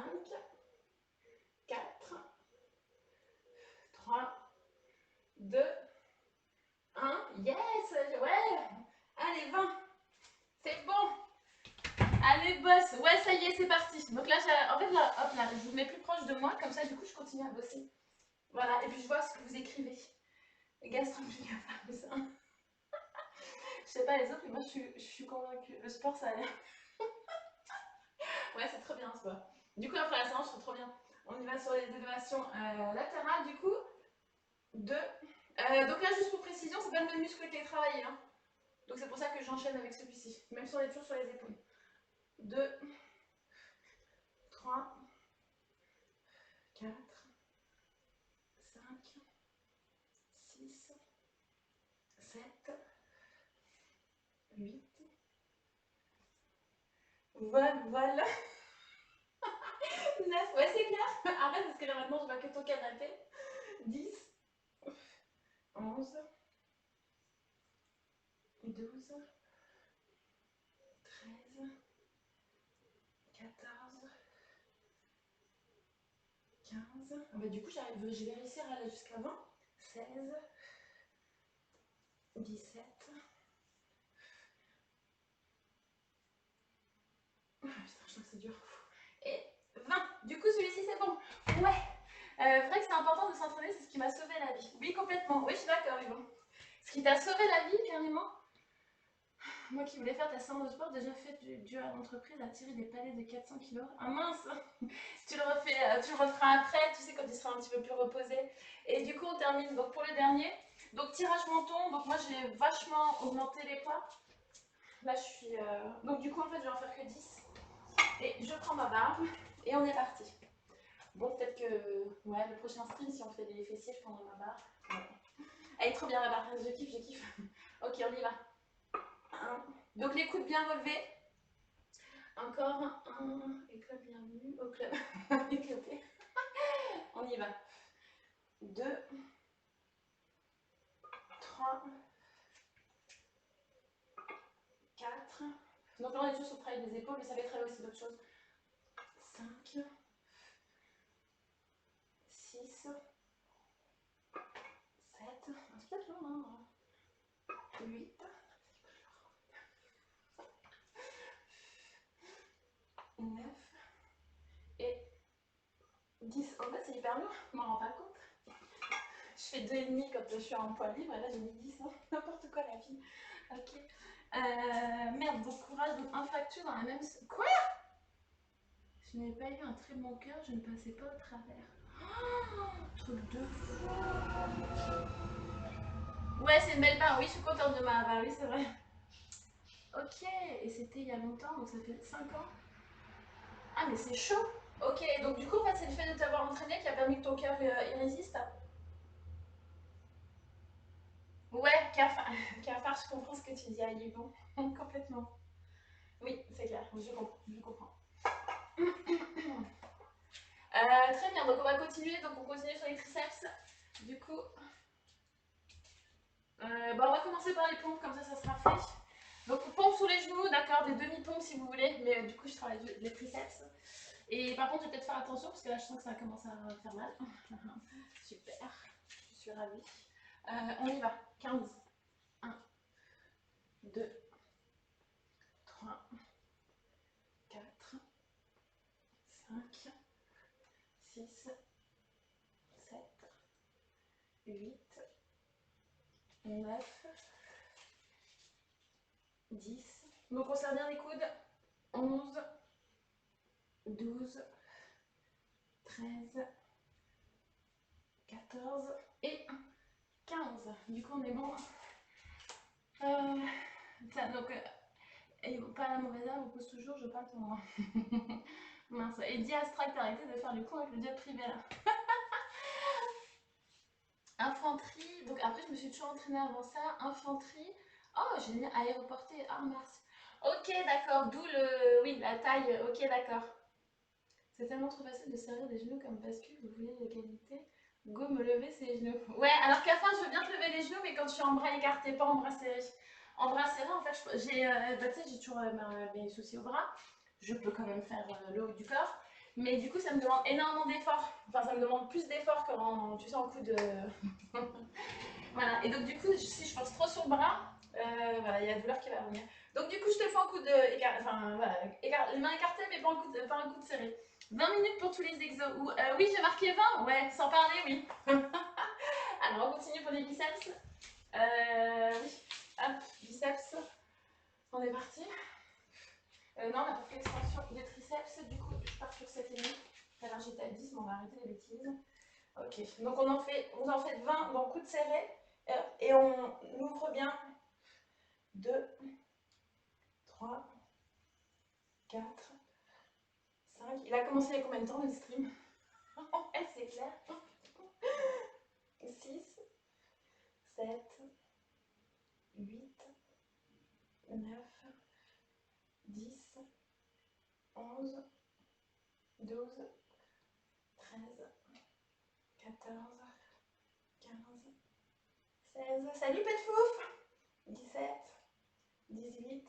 4, 3, 2, 1. Yes! Ouais! Allez, 20. C'est bon! Allez, boss! Ouais, ça y est, c'est parti. Donc là, en fait, là, hop, là, je vous mets plus proche de moi, comme ça, du coup, je continue à bosser. Voilà, et puis je vois ce que vous écrivez. Gastronomie à ça. Je sais pas les autres, mais moi, je suis convaincue. Le sport, ça a l'air. Ouais, c'est trop bien, ce sport. Du coup, après la séance, je trouve trop bien. On y va sur les élévations latérales, du coup. 2. Donc là, juste pour précision, c'est pas le même muscle qui est travaillé. Hein. Donc c'est pour ça que j'enchaîne avec celui-ci. Même si on est toujours sur les épaules. 2, 3, 4, 5, 6, 7, 8, Voilà. 9, ouais c'est clair. Arrête parce que là maintenant je vois que ton canapé. 10, 11, 12, 13, 14, 15. Ah bah, du coup, je vais réussir à aller jusqu'à 20. 16, 17. Oh, putain, je sens que c'est dur. Et 20. Du coup, celui-ci, c'est bon. Ouais. Vrai que c'est important de s'entraîner, c'est ce qui m'a sauvé la vie. Oui, complètement. Oui, je suis d'accord, mais bon. Ce qui t'a sauvé la vie, carrément. Moi qui voulais faire ta séance de sport, déjà fait dû à l'entreprise à tirer des palets de 400 kilos. Ah mince. Tu le refais, tu le referas après, tu sais, quand tu seras un petit peu plus reposé. Et du coup, on termine donc pour le dernier. Donc, tirage menton. Donc, moi, j'ai vachement augmenté les poids. Là, je suis. Donc, du coup, en fait, je vais en faire que 10. Et je prends ma barre et on est parti. Bon, peut-être que. Ouais, le prochain sprint, si on fait des fessiers, je prendrai ma barre. Ouais. Elle est trop bien la barre. Je kiffe, je kiffe. Ok, on y va. 1. Donc, les coudes bien relevés. Encore un. Et club bienvenue au club. Éclaté. On y va. 2, 3, 4. Donc là, on est juste au travail des épaules, mais ça va travailler aussi d'autres choses. 5, 6, 7. C'est peut-être long, hein. 8, 9 et 10. En fait, c'est hyper lourd, je m'en rends pas compte. Je fais 2,5 quand je suis en poids libre, et là, j'ai mis 10. Hein. N'importe quoi, la vie. Ok. Merde, bon courage. Donc, un fracture dans la même. Quoi? Je n'avais pas eu un très bon cœur, je ne passais pas au travers. Oh, truc de fou. Ouais, c'est une belle barre. Oui, je suis contente de ma barre. Oui, c'est vrai. Ok, et c'était il y a longtemps, donc ça fait 5 ans. Ah, mais c'est chaud. Ok, donc du coup, en fait, c'est le fait de t'avoir entraîné qui a permis que ton cœur il résiste. Ouais, cafard, cafard, je comprends ce que tu dis, Ali. Bon, complètement. Oui, c'est clair, je comprends, je comprends. Très bien, donc on va continuer. Donc on continue sur les triceps. Du coup, bah, on va commencer par les pompes, comme ça sera fait. Donc pompes sous les genoux, d'accord, des demi-pompes si vous voulez, mais du coup je travaille les triceps. Et par contre, je vais peut-être faire attention parce que là je sens que ça commence à faire mal. Super, je suis ravie. On y va, 15. 1, 2, 3, 4, 5, 6, 7, 8, 9, 10. Donc on serre bien les coudes. 11, 12, 13, 14 et 15. Du coup, on est bon. Donc, et pas à la mauvaise heure, on pose toujours, je parle pour moi. Mince. Et dis à Strack d'arrêter de faire du coup avec le jet privé là. Infanterie. Donc après, je me suis toujours entraînée avant ça. Infanterie. Oh, j'ai mis aéroporté. Ah, merci. Ok, d'accord. D'où le. Oui, la taille. Ok, d'accord. C'est tellement trop facile de servir des genoux comme bascule. Vous voulez l'égalité? Go me lever ses genoux. Ouais, alors qu'à fin, je veux bien te lever les genoux, mais quand je suis en bras écartés, pas en bras serrés. En bras serrés, en fait, j'ai bah, j'ai toujours mes soucis au bras. Je peux quand même faire le haut du corps. Mais du coup, ça me demande énormément d'efforts. Enfin, ça me demande plus d'efforts qu'en, tu sais, en coup de... voilà. Et donc, du coup, si je force trop sur le bras, voilà, il y a la douleur qui va venir. Donc, du coup, je te fais un coup de... Enfin, voilà, les mains écartées, mais pas un coup de serré. 20 minutes pour tous les exos. Oui, j'ai marqué 20. Ouais, sans parler, oui. Alors, on continue pour les biceps. Oui. Hop, biceps. On est parti. Non, on n'a pas fait l'extension des triceps. Du coup, je pars sur 7,5. Alors, j'étais à 10, mais on va arrêter les bêtises. Ok. Donc, vous en faites 20 dans coude serré. Et on ouvre bien. 2, 3, 4, 5. Il a commencé il y a combien de temps le stream? C'est clair. 6, 7, 8, 9, 10, 11, 12, 13, 14, 15, 16. Salut Petfouf! 17, 18,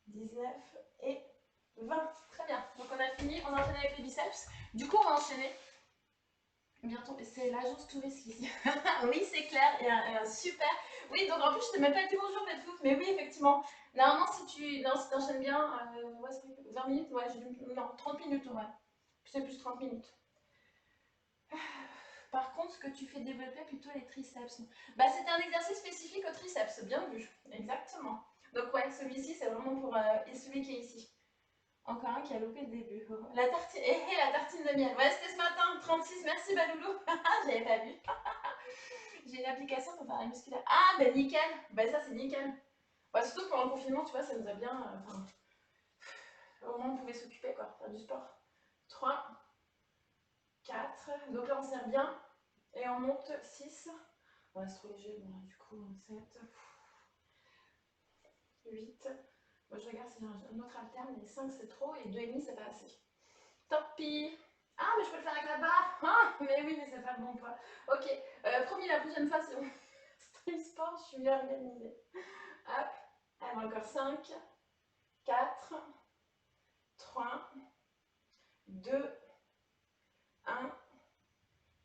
19 et 20. Très bien. Donc on a fini, on a enchaîné avec les biceps. Du coup, on va enchaîner. Bientôt, c'est l'agence touriste ici. Oui, c'est clair, et un super. Oui, donc en plus, je t'ai même pas dit bonjour, Petfouf, mais oui, effectivement. Normalement, si tu enchaînes bien, ouais, 20 minutes, ouais, non, 30 minutes, ouais. C'est plus 30 minutes. Par contre, ce que tu fais développer plutôt les triceps. Bah, c'était un exercice spécifique aux triceps, bien vu. Exactement. Donc ouais, celui-ci, c'est vraiment pour celui qui est ici. Encore un qui a loupé le début. La tartine, la tartine de miel. Ouais, c'était ce matin, 36. Merci Baloulou. J'avais pas vu. J'ai une application pour faire la musculaire. Ah, ben nickel. Ben ça, c'est nickel. Bah, surtout pendant le confinement, tu vois, ça nous a bien. Au moins, on pouvait s'occuper, quoi, faire du sport. 3, 4. Donc là, on serre bien. Et on monte 6. Ouais, c'est trop léger. Bon, là, du coup, 7. 8. Moi, je regarde si j'ai un autre alterne, mais 5 c'est trop et 2,5 c'est pas assez. Tant pis. Ah, mais je peux le faire avec la barre. Ah, mais oui, mais c'est pas le bon poids. Ok, promis, la prochaine fois, c'est bon. Stream sport, je suis mieux organisée. Hop, allez, encore 5, 4, 3, 2, 1.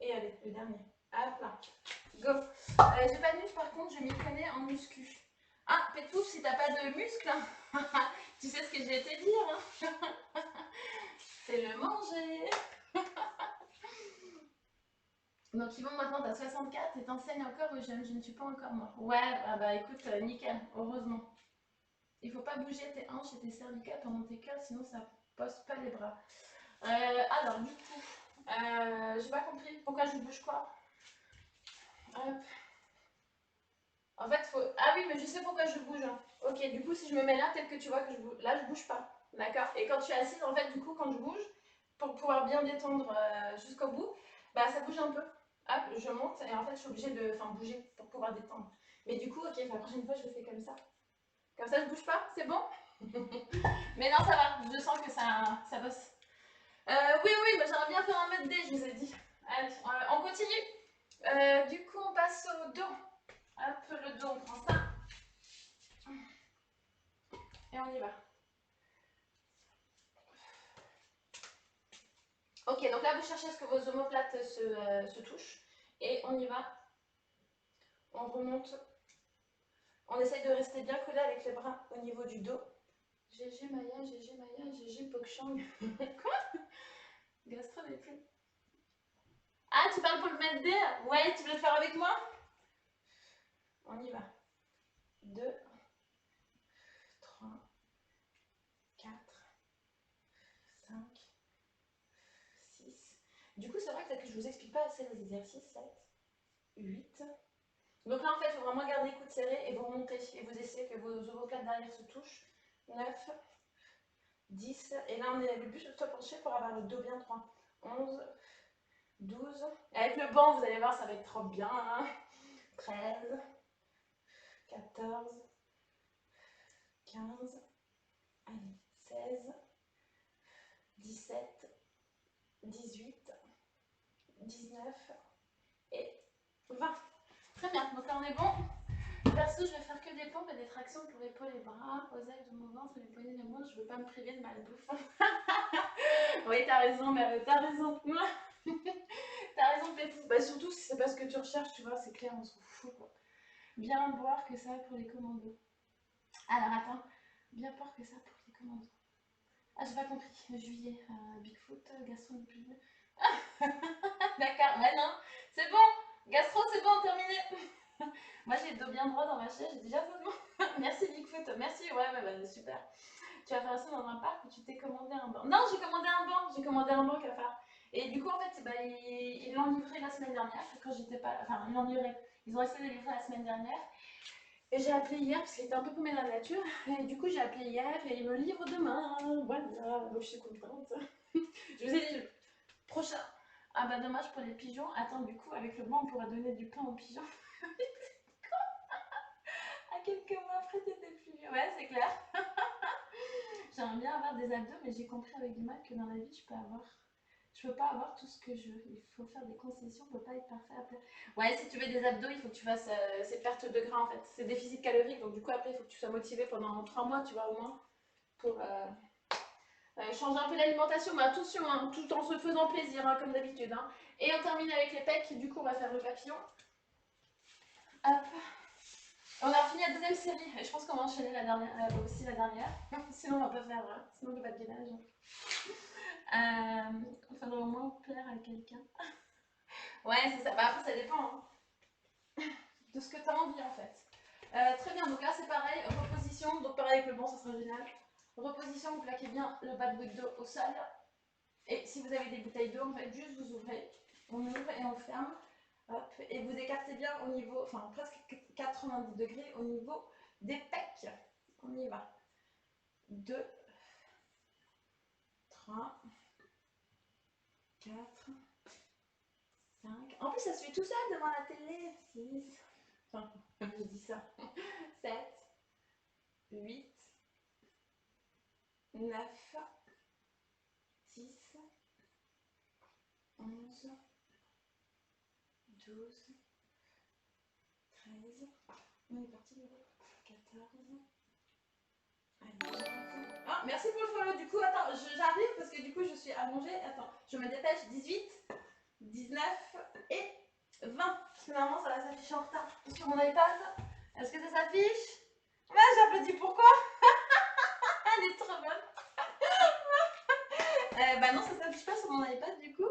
Et allez, le dernier. Hop là. Go. J'ai pas de muscle, par contre, je m'y connais en muscu. Ah, Pétouf, si t'as pas de muscle, tu sais ce que je vais te dire. C'est le manger. Donc Yvon, maintenant t'as 64 et t'enseignes encore aux jeunes, je ne suis pas encore mort. Ouais, bah écoute, nickel, heureusement. Il faut pas bouger tes hanches et tes cervicales pendant tes curls, sinon ça pose pas les bras. Alors du coup, j'ai pas compris pourquoi je bouge quoi. Hop. En fait, faut... Ah oui, mais je sais pourquoi je bouge. Ok, du coup, si je me mets là, peut-être que tu vois que je bouge. Là, je bouge pas. D'accord. Et quand je suis assise, en fait, du coup, quand je bouge, pour pouvoir bien détendre jusqu'au bout, bah ça bouge un peu. Hop, je monte et en fait, je suis obligée de bouger pour pouvoir détendre. Mais du coup, ok, la prochaine fois, je le fais comme ça. Comme ça, je bouge pas, c'est bon. Mais non, ça va. Je sens que ça bosse. Oui, oui, bah, j'aimerais bien faire un mode D, je vous ai dit. Allez, on continue. Du coup, on passe au dos. Hop, le dos, on prend ça. Et on y va. Ok, donc là, vous cherchez à ce que vos omoplates se touchent. Et on y va. On remonte. On essaye de rester bien collé avec les bras au niveau du dos. GG Maya, GG Pokchang. Quoi? Gastro n'est plus. Ah, tu parles pour le mettre D? Ouais, tu veux le faire avec moi? On y va. 2, 3, 4, 5, 6. Du coup, c'est vrai que je vous explique pas assez les exercices. 7, 8. Donc là, en fait, il faut vraiment garder les coudes serrés et vous remontez. Et vous essayez que vos omoplates derrière se touchent. 9, 10. Et là, on est le but de se pencher pour avoir le dos bien droit. 11, 12. Avec le banc, vous allez voir, ça va être trop bien. Hein. 13, 14, 15, allez, 16, 17, 18, 19 et 20. Très bien, donc là on est bon. Perso, je vais faire que des pompes et des tractions pour épaules et bras, aux ailes de mon ventre, les poignets, les mains. Je ne veux pas me priver de malbouffe. Oui, t'as raison, mais t'as raison. T'as raison, Pétou. Bah, surtout si c'est pas ce que tu recherches, tu vois, c'est clair, on s'en fout. Quoi. Bien boire que ça pour les commandos. Alors attends, bien boire que ça pour les commandos. Ah, j'ai pas compris. Juillet, Bigfoot, gastro plus. D'accord, mais non, c'est bon. Gastro, c'est bon, terminé. Moi, j'ai le dos bien droit dans ma chaise, j'ai déjà fait bon. Merci Bigfoot, merci, ouais, super. Tu vas faire ça dans un parc où tu t'es commandé un banc. Non, j'ai commandé un banc à faire. Et du coup, en fait, bah, ils l'ont livré la semaine dernière, quand j'étais pas... Enfin, ils l'ont livré. Ils ont essayé de le livrer la semaine dernière. Et j'ai appelé hier parce qu'il était un peu paumé dans la nature. Et du coup, j'ai appelé hier et il me livre demain. Voilà, donc je suis contente. Je vous ai dit, le prochain. Ah bah dommage pour les pigeons. Attends, du coup, avec le banc, on pourra donner du pain aux pigeons. À quelques mois après, t'étais plus vieux. Ouais, c'est clair. J'aimerais bien avoir des abdos, mais j'ai compris avec du mal que dans la vie, je peux pas avoir tout ce que je veux. Il faut faire des concessions, on peut pas être parfait après. Ouais, si tu veux des abdos, il faut que tu fasses ces pertes de gras en fait. C'est déficit calorique, donc du coup après, il faut que tu sois motivé pendant 3 mois, tu vois, au moins, pour changer un peu l'alimentation, mais attention, hein, tout en se faisant plaisir, hein, comme d'habitude. Hein. Et on termine avec les pecs, du coup, on va faire le papillon. Hop. On a fini la deuxième série, et je pense qu'on va enchaîner la dernière, aussi la dernière. Sinon, on va pas faire, sinon, on fait pas de gainage. Il faudrait au moins plaire à quelqu'un. Ouais, c'est ça. Bah, après, ça dépend hein, de ce que tu as envie en fait. Très bien, donc là c'est pareil, reposition, donc pareil avec le banc, ça sera génial. Reposition, vous plaquez bien le bas de votre dos au sol. Et si vous avez des bouteilles d'eau, en fait, juste vous ouvrez. On ouvre et on ferme. Hop, et vous écartez bien au niveau, enfin presque 90 degrés au niveau des pecs. On y va. 2, 3, 4, 5. En plus, ça se fait tout seul devant la télé. 6. Enfin, je dis ça. 7, 8, 9, 10, 11, 12, 13. On est parti de 14. Allez, 15. Ah, merci pour le follow. Du coup, attends, j'arrive parce que du coup, je suis allongée. Attends, je me dépêche. 18, 19 et 20. Parce que normalement, ça va s'afficher en retard sur mon iPad. Est-ce que ça s'affiche? Ouais, j'applaudis. Pourquoi? Elle est trop bonne. Bah non, ça s'affiche pas sur mon iPad du coup.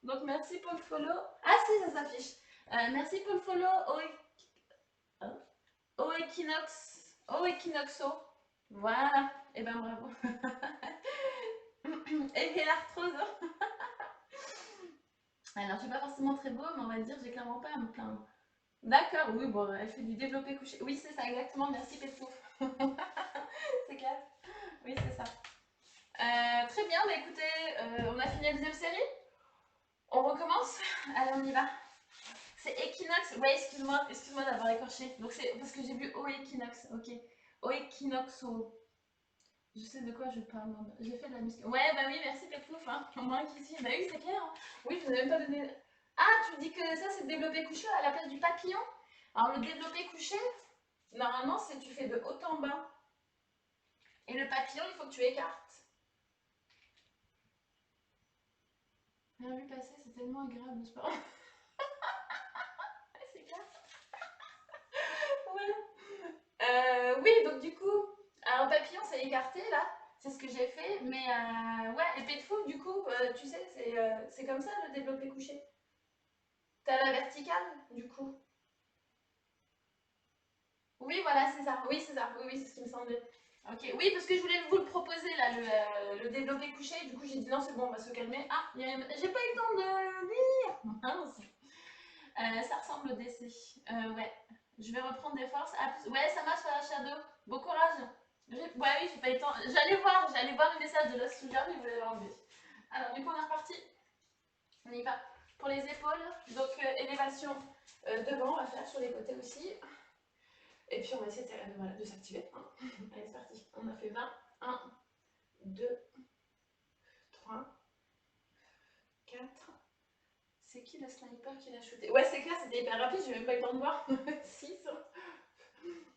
Donc merci pour le follow. Ah si, ça s'affiche. Merci pour le follow au Equinoxo. Voilà. Et ben bravo. Et l'arthrose. Alors, je suis pas forcément très beau, mais on va dire, j'ai clairement pas à me plaindre. D'accord, oui, bon, elle fait du développé couché. Oui, c'est ça, exactement. Merci, Pétouf. C'est clair. Oui, c'est ça. Très bien, bah écoutez, on a fini la deuxième série. On recommence. Allez, on y va. C'est Equinox. Ouais, excuse-moi d'avoir écorché. Donc c'est parce que j'ai vu au Equinox. Ok. Au Equinoxo. Je sais de quoi je parle. J'ai fait de la muscu. Ouais, bah oui, merci Pétouf. Hein. Moi qui suis. Bah oui, c'est clair. Hein. Oui, je vous ai même pas donné. Ah, tu me dis que ça c'est le développé couché à la place du papillon. Alors le développé couché, normalement c'est tu fais de haut en bas. Et le papillon, il faut que tu écartes. Rien vu passer, c'est tellement agréable, c'est pas. C'est clair. Ouais. Oui, donc du coup, un papillon c'est écarté là, c'est ce que j'ai fait, mais ouais, épée de fou, du coup, tu sais, c'est comme ça le développé couché. T'as la verticale, du coup. Oui, voilà, c'est ça, oui, c'est ça, oui, c'est ce qui me semblait. Ok, oui, parce que je voulais vous le proposer là, le développé couché, du coup j'ai dit non, c'est bon, on va se calmer. Ah, j'ai pas eu le temps de lire. Mince. Ça ressemble au décès. Ouais, je vais reprendre des forces. Ah, ouais, ça marche à la Shadow. Bon courage. Ouais, oui, j'ai pas eu le temps. J'allais voir le message de la Soulière, mais je vais l'enlever. Alors, du coup, on est reparti. On y va. Pour les épaules, donc élévation devant, on va faire sur les côtés aussi. Et puis, on va essayer de s'activer. Hein. Allez, c'est parti. On a fait 20. 1, 2, 3, 4. C'est qui le sniper qui l'a shooté? Ouais, c'est clair, c'était hyper rapide, j'ai même pas eu le temps de voir. 6,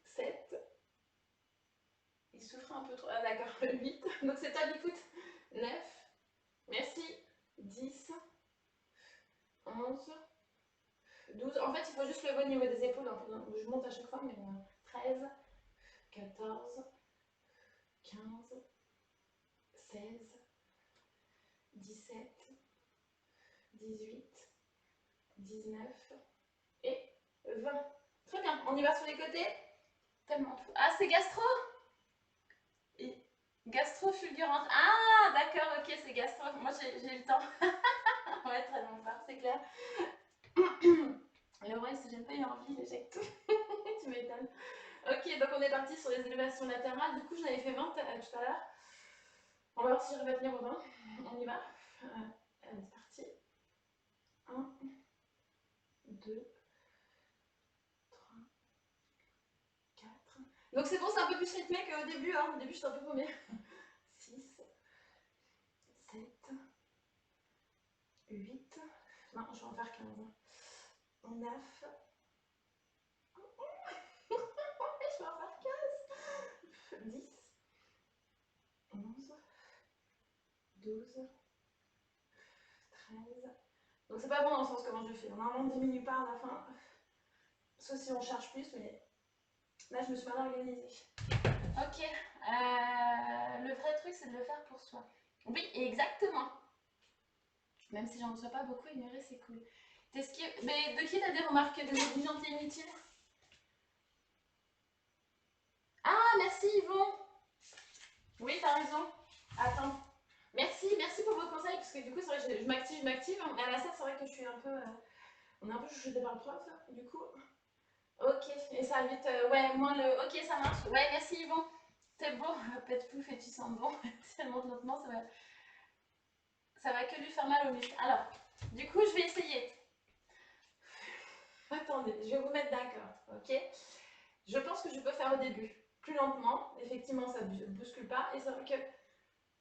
7. Il souffre un peu trop. Ah d'accord, 8. Donc c'est toi, écoute. 9. Merci. 10. 11. 12. En fait, il faut juste lever au niveau des épaules. Je monte à chaque fois, mais 13. 14. 15. 16. 17. 18. 19. Et 20. Très bien. On y va sur les côtés. Tellement fou. Ah, c'est gastro. Et gastro fulgurante. Ah, d'accord, ok, c'est gastro. Moi, j'ai le temps. Ouais, très longtemps, c'est clair. Le vrai, si j'ai pas eu envie, j'éjecte tout. Tu m'étonnes. Ok, donc on est parti sur les élévations latérales. Du coup, j'en avais fait 20 tout à l'heure. On va voir si j'arrive à tenir au 20. On y va. Allez, c'est parti. 1, 2, 3, 4. Donc c'est bon, c'est un peu plus rythmé qu'au début. Hein. Au début, j'étais un peu paumée. 8. Non, je vais en faire 15. 9. Je vais en faire 15. 10. 11. 12. 13. Donc c'est pas bon dans le sens comment je fais. Normalement on diminue pas à la fin. Sauf si on cherche plus, mais là je me suis mal organisée. Ok. Le vrai truc c'est de le faire pour soi. Oui, exactement. Même si j'en reçois pas beaucoup, ignorer c'est cool. Mais de qui t'as des remarques désobligeantes et inutiles? Ah, merci Yvon. Oui, t'as raison. Attends. Merci pour vos conseils, parce que du coup, c'est vrai que je m'active. Mais à la salle, c'est vrai que je suis un peu. On est un peu chouchouté par le prof, du coup. Ok, et ça évite. Ouais, moins le. Ok, ça marche. Ouais, merci Yvon. T'es beau. Pète pouf et tu sens bon. Si elle monte lentement, ça va que lui faire mal au muscle. Alors, du coup, je vais essayer. Attendez, je vais vous mettre d'accord, ok? Je pense que je peux faire au début plus lentement. Effectivement, ça ne bouscule pas. Et c'est vrai que.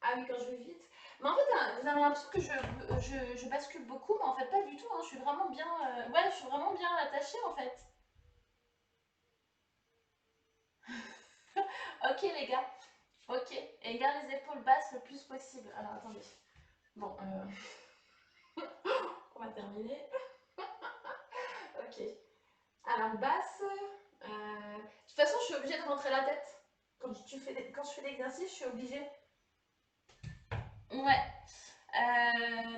Ah oui, quand je vais vite. Mais en fait, vous avez l'impression que je bascule beaucoup, mais en fait, pas du tout. Hein. Je suis vraiment bien. Ouais, je suis vraiment bien attachée en fait. Ok, les gars. Ok. Et garde les épaules basses le plus possible. Alors, attendez. Bon, on va terminer. Ok. Alors, basse. De toute façon, je suis obligée de rentrer la tête. Quand je fais l'exercice, je suis obligée. Ouais.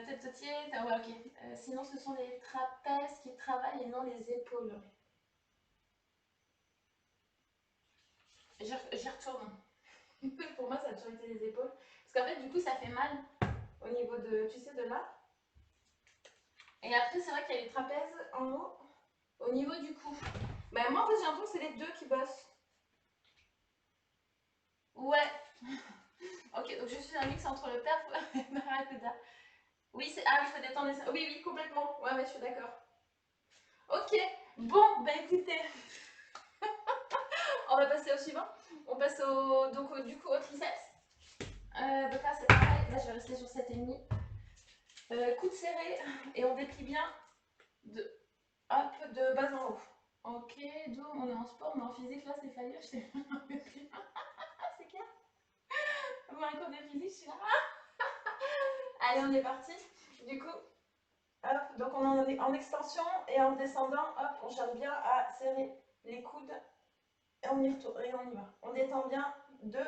Tête ouais, ok. Sinon, ce sont les trapèzes qui travaillent et non les épaules. J'y retourne. Pour moi, ça a toujours été les épaules. Parce qu'en fait, du coup, ça fait mal au niveau de, tu sais, de là. Et après, c'est vrai qu'il y a les trapèzes en haut, au niveau du cou. Mais moi, en fait, j'ai l'impression que c'est les deux qui bossent. Ouais. Ok, donc je suis un mix entre le perf et le maracuda. Oui, il faut détendre les... Oui, oui, complètement. Ouais, je suis d'accord. Ok, bon, bah écoutez, on va passer au suivant. On passe du coup, au triceps. Donc là, c'est pareil. Là, je vais rester sur 7,5. Coude serré et on déplie bien de bas en haut. Ok, donc on est en sport, mais en physique, là, c'est failli. Je sais pas. C'est clair. Moi, un cours de physique, je suis là. Allez, on est parti. Du coup, hop, donc on est en extension et en descendant, hop, on cherche bien à serrer les coudes et on y retourne et on y va. On détend bien 2,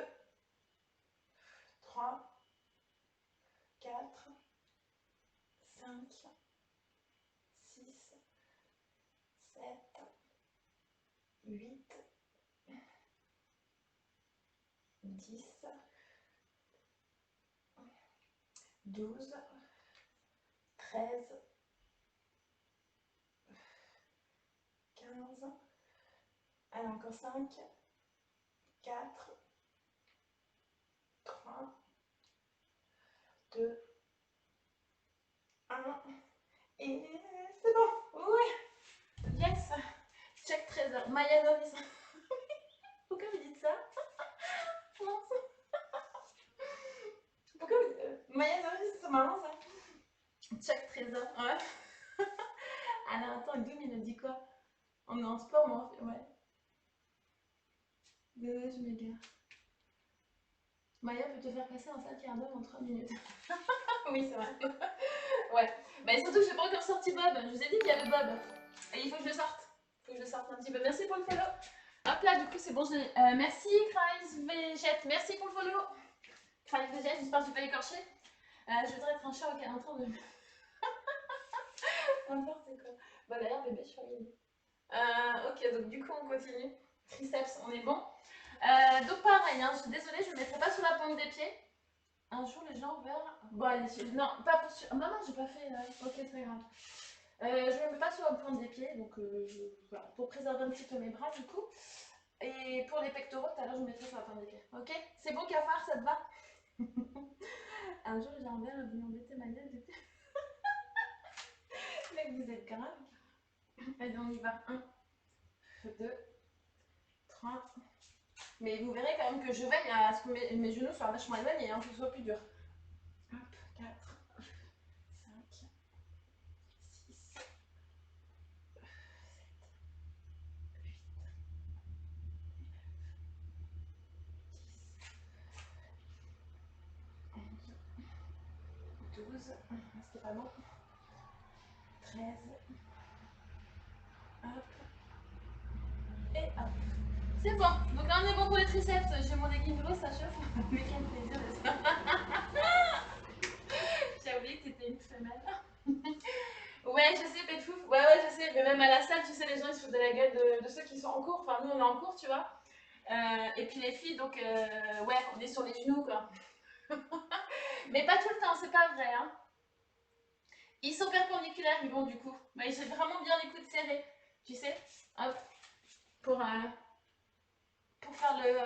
3, 4, 5, 6, 7, 8, 10, 12, 13, 15. Allez, encore 5, 4, 3, 2, 1. Et c'est bon. Oui. Yes. Check trésor. Maya Doris. Pourquoi vous dites ça? Pourquoi Maya Doris, c'est marrant ça. Check trésor. Ouais. Alors attends, Doom il a dit quoi? On est en sport, mais on fait... Ouais. Désolée, je m'égare. Maya peut te faire passer un sale quart d'heure en 3 minutes. Oui, c'est vrai. Ouais. Mais surtout que j'ai pas encore sorti Bob. Je vous ai dit qu'il y avait Bob. Et il faut que je le sorte. Il faut que je le sorte un petit peu. Merci pour le follow. Hop là, du coup, c'est bon. Merci, Kreis Végette. Merci pour le follow. Kreis Végette, j'espère que je vais pas écorcher. Je voudrais être un chat auquel en train de. N'importe quoi. Bah d'ailleurs, bébé, je suis arrivée. Ok, donc du coup, on continue. Triceps, on est bon. Donc pareil, hein, je suis désolée, je ne me mettrai pas sous la pointe des pieds. Un jour, les gens verront. Bon, allez, non, pas pour. Non, non, j'ai pas fait. Ok, c'est pas grave. Je ne me mets pas sur la pointe des pieds, donc voilà, pour préserver un petit peu mes bras du coup. Et pour les pectoraux, tout à l'heure, je me mettrai sur la pointe des pieds. Ok? C'est bon, cafard, ça te va? Un jour, j'ai envers vous m'embêter ma gueule depuis. Mec, vous êtes grave. Allez, on y va. 1, 2, 3. Mais vous verrez quand même que je veille à ce que mes genoux soient vachement éloignés, hein, que ce soit plus dur. Hop, 4, 5, 12, c'était pas bon. 13. Hop. Et hop. C'est bon. Donc là on est bon pour les triceps. J'ai mon legging de l'eau, ça chauffe. Mais quel plaisir de ça. J'ai oublié que t'étais une femelle. Ouais, je sais, Pétouf. Ouais, je sais. Mais même à la salle, tu sais, les gens ils se foutent de la gueule de ceux qui sont en cours. Enfin, nous on est en cours, tu vois. Et puis les filles, donc ouais, on est sur les genoux quoi. Mais pas tout le temps, c'est pas vrai. Hein. Ils sont perpendiculaires, ils vont du coup. Mais j'ai vraiment bien les coudes serrés. Tu sais, hop, pour, pour faire le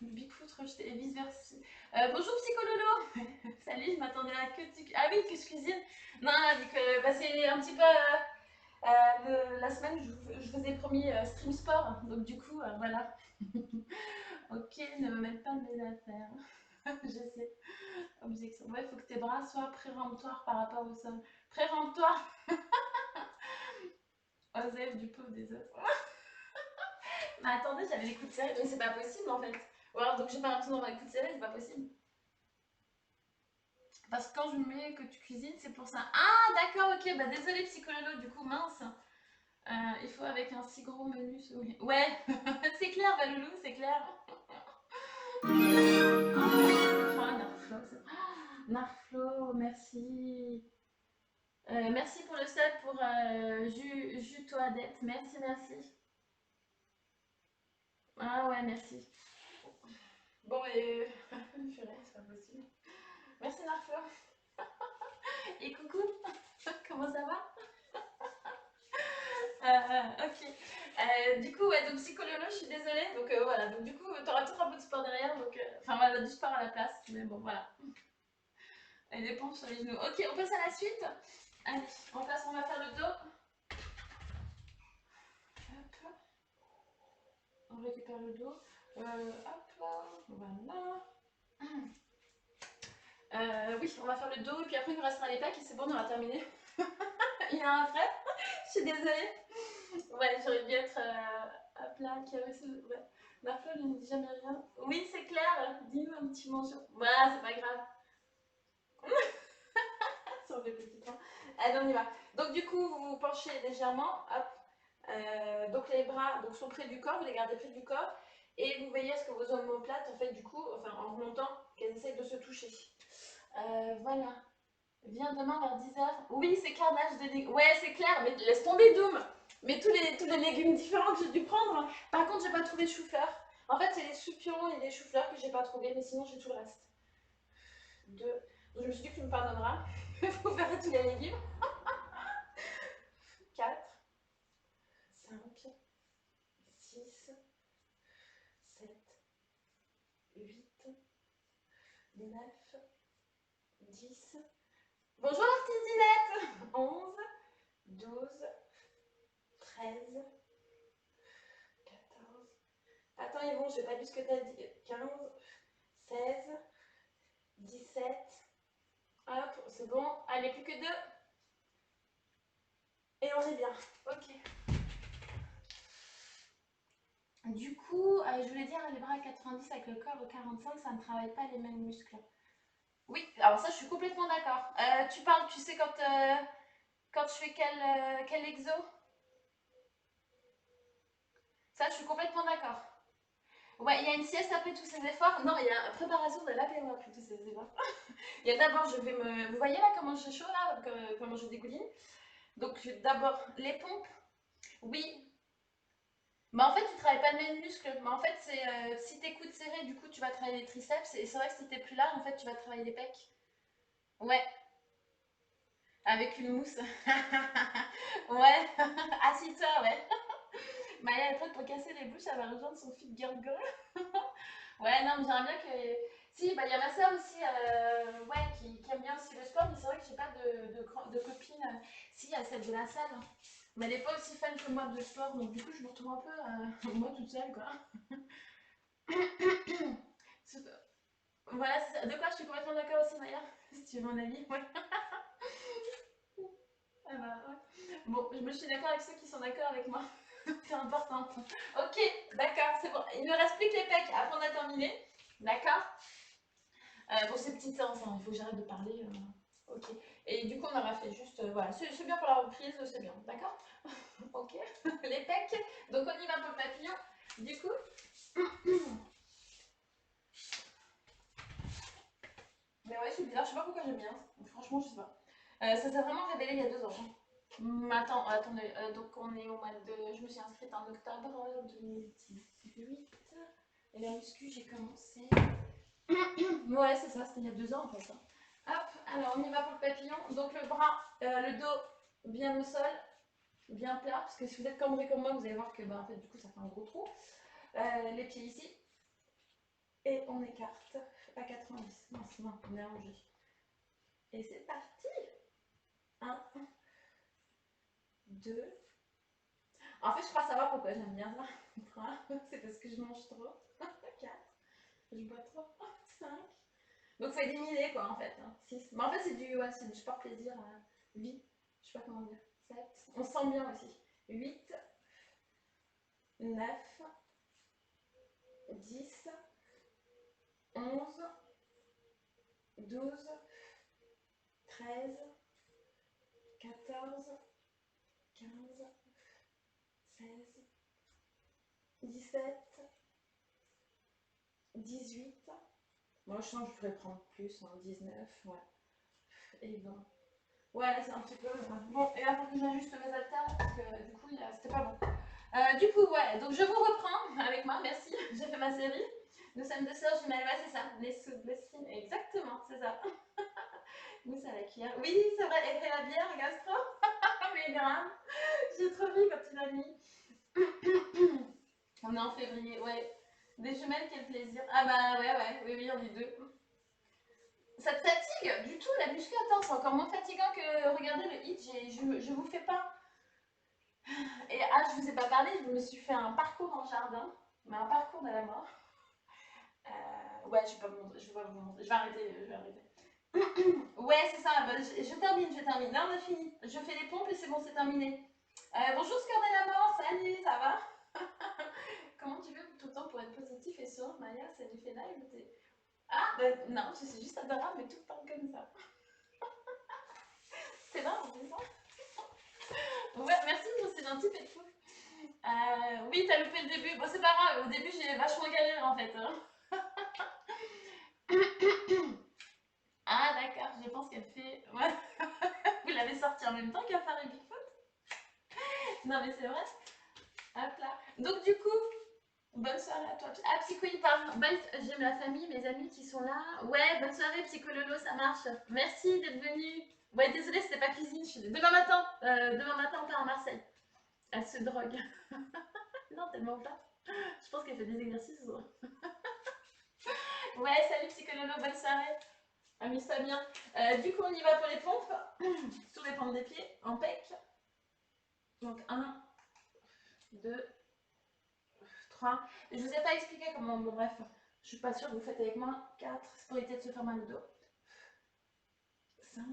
Bigfoot rejeté et vice versa. Bonjour Psychololo. Salut, je m'attendais à que tu... Ah oui, que je cuisine. Non, vu que bah, c'est un petit peu... la semaine, je vous ai promis stream sport. Donc du coup, voilà. Ok, ne me mêle pas de mes affaires. Je sais. Objection. Ouais, il faut que tes bras soient péremptoires par rapport au sol. Péremptoire. Osef du pauvre des os. Mais attendez, j'avais les coudes serrés. Mais c'est pas possible en fait. Ou alors, donc j'ai pas l'impression d'avoir les coudes serrés, c'est pas possible. Parce que quand je mets que tu cuisines, c'est pour ça. Ah, d'accord, ok. Bah désolé, psychologue, du coup, mince. Il faut avec un si gros menu. Oui. Ouais, c'est clair, Valoulou, c'est clair. Oh, Narflo. Narflo, merci. Merci pour le sub pour Juto Adepte. Merci, merci. Ah ouais, merci. Bon, et. Purée, c'est pas possible. Merci, Narflo. Et coucou, comment ça va? Ok. Du coup, ouais, donc psychologue, je suis désolée. Donc voilà, donc du coup, t'auras toujours un peu de sport derrière. Donc, enfin, voilà, du sport à la place. Mais bon, voilà. Elle dépend sur les genoux. Ok, on passe à la suite. Allez, on va faire le dos. Hop. On récupère le dos. Hop, voilà. Oui, on va faire le dos et puis après il nous restera les pecs et c'est bon, on aura terminé. Il y a un frère. Je suis désolée. Ouais, j'aurais dû être à plat, carré. Ouais. La fleur ne me dit jamais rien. Oui, c'est clair. Dis-nous un petit bonjour. Voilà, c'est pas grave. Sur le petit temps. Allez, on y va. Donc du coup, vous vous penchez légèrement. Hop. Donc les bras donc, sont près du corps, vous les gardez près du corps. Et vous veillez à ce que vos omoplates, en fait, du coup, enfin en remontant, qu'elles essayent de se toucher. Voilà. Viens demain vers 10h. Oui, c'est carnage de légumes. Ouais, c'est clair, mais laisse tomber Doom. Mais tous les légumes différents que j'ai dû prendre. Par contre, j'ai pas trouvé de chou-fleur. En fait, c'est les soupions et les choux-fleurs que j'ai pas trouvé, mais sinon j'ai tout le reste. Deux. Donc je me suis dit que tu me pardonneras. Vous verrez tous les légumes. 4, 5, 6, 7, 8, 9, 10. Bonjour l'artisinette. 11, 12, 13, 14. Attends, Yvon, j'ai pas lu ce que t'as dit. 15, 16, 17. Hop, c'est bon. Allez, plus que 2. Et on est bien. Ok. Du coup, je voulais dire les bras à 90 avec le corps à 45, ça ne travaille pas les mêmes muscles. Oui, alors ça, je suis complètement d'accord. Tu parles, tu sais, quand je fais quel exo? Ça, je suis complètement d'accord. Ouais, il y a une sieste après tous ces efforts. Non, il y a la préparation de l'apéro après tous ces efforts. Il y a d'abord, je vais me... Vous voyez là comment je chaud là, comment je dégouline. Donc d'abord les pompes. Oui. Mais en fait, tu travailles pas le même muscle. Mais en fait, c'est si tes coudes serrés, du coup, tu vas travailler les triceps. Et c'est vrai que si t'es plus large, en fait, tu vas travailler les pecs. Ouais, avec une mousse. Ouais, assis-toi, ouais. Maya est prête pour casser les bouches, elle va rejoindre son fit girl girl. Ouais, non, mais j'aimerais bien que. Si, bah, il y a ma soeur aussi, ouais, qui aime bien aussi le sport, mais c'est vrai que j'ai pas de copine. Si, il y a celle de la salle. Mais elle n'est pas aussi fan que moi de sport, donc du coup, je me retrouve un peu moi toute seule, quoi. Voilà, c'est ça. De quoi je suis complètement d'accord aussi, Maya, si tu veux mon avis. Ouais. Ah bah, ouais. Bon, je me suis d'accord avec ceux qui sont d'accord avec moi. C'est important. Ok, d'accord, c'est bon. Il ne reste plus que les pecs. Après, on a terminé. D'accord. Bon, c'est petite séance, hein. Il faut que j'arrête de parler. Ok. Et du coup, on aura fait juste, voilà, c'est bien pour la reprise, c'est bien, d'accord? Ok. Les pecs. Donc on y va pour le papillon. Du coup, mais ouais, c'est bizarre, je sais pas pourquoi j'aime bien. Franchement, je sais pas. Ça s'est vraiment révélé il y a 2 ans, hein. Attends, attendez, donc on est au mois de. Je me suis inscrite en octobre 2018. Et la muscu, j'ai commencé. Ouais, c'est ça, c'était il y a 2 ans en fait, hein. Hop, alors on y va pour le papillon. Donc le bras, le dos bien au sol, bien plat, parce que si vous êtes cambré comme moi, vous allez voir que bah, en fait, du coup, ça fait un gros trou. Les pieds ici. Et on écarte à 90. Non, c'est bon, on est allongé. Et c'est parti. 1, 2. En fait, je crois savoir pourquoi j'aime bien ça. 3, c'est parce que je mange trop. 4, je bois trop. 5. Donc, faut éliminer quoi en fait. 6. Mais en fait, c'est du sport plaisir, vie. Je sais pas comment dire. 7. On se sent bien aussi. 8, 9, 10, 11, 12, 13, 14, 15, 16, 17, 18. Moi, je sens que je pourrais prendre plus, hein, 19, ouais. Et 20. Ouais, là, c'est un petit peu. Bon, et là, faut que j'ajuste mes haltères parce que du coup, c'était pas bon. Du coup, ouais, donc je vous reprends avec moi, merci. J'ai fait ma série. Nous sommes deux sœurs jumelles, ouais, c'est ça. Les sous de signes, exactement, c'est ça. Mousse à la cuillère. Oui, c'est vrai, et fait la bière, gastro. Mais grave, j'ai trop ri quand tu l'as mis. On est en février, ouais. Des jumelles, quel plaisir. Ah bah ouais, ouais, oui, oui, on est deux. Ça te fatigue du tout la muscu? Attends, c'est encore moins fatigant que regarder le hit. Je vous fais pas. Et ah, je vous ai pas parlé, je me suis fait un parcours en jardin, mais un parcours de la mort. Ouais, je vais pas vous montrer, je vais pas vous montrer. Je vais arrêter, je vais arrêter. Ouais, c'est ça. Bah, je termine, je termine. Là, on a fini. Je fais les pompes et c'est bon, c'est terminé. Bonjour, Score de la mort. Salut, ça va? Comment tu fais tout le temps pour être positif et souriant, Maya? Ça lui fait live. Ah, bah, non, je suis juste adorable, mais tout le temps comme ça. C'est vrai, on fait ça? Ouais, merci, c'est gentil, t'es fou. Oui, t'as loupé le début. Bon, c'est pas grave, au début, j'ai vachement galéré en fait, hein. Ah, d'accord, je pense qu'elle fait. Ouais. Vous l'avez sorti en même temps qu'Affaire et Bigfoot? Non, mais c'est vrai. Hop là. Donc, du coup, bonne soirée à toi. Ah, Psycho, il parle. J'aime la famille, mes amis qui sont là. Ouais, bonne soirée, Psycho Lolo, ça marche. Merci d'être venu. Ouais, désolée, c'était pas cuisine. Demain matin, on part à Marseille. Elle se drogue. Non, tellement pas. Je pense qu'elle fait des exercices. Ouais, salut Psychololo, bonne soirée. Amuse-toi bien. Du coup, on y va pour les pompes. Sur les pompes des pieds, en pec. Donc 1, 2, 3. Je vous ai pas expliqué comment, bon bref, je suis pas sûre que vous faites avec moi. 4, c'est pour éviter de se faire mal au dos. 5,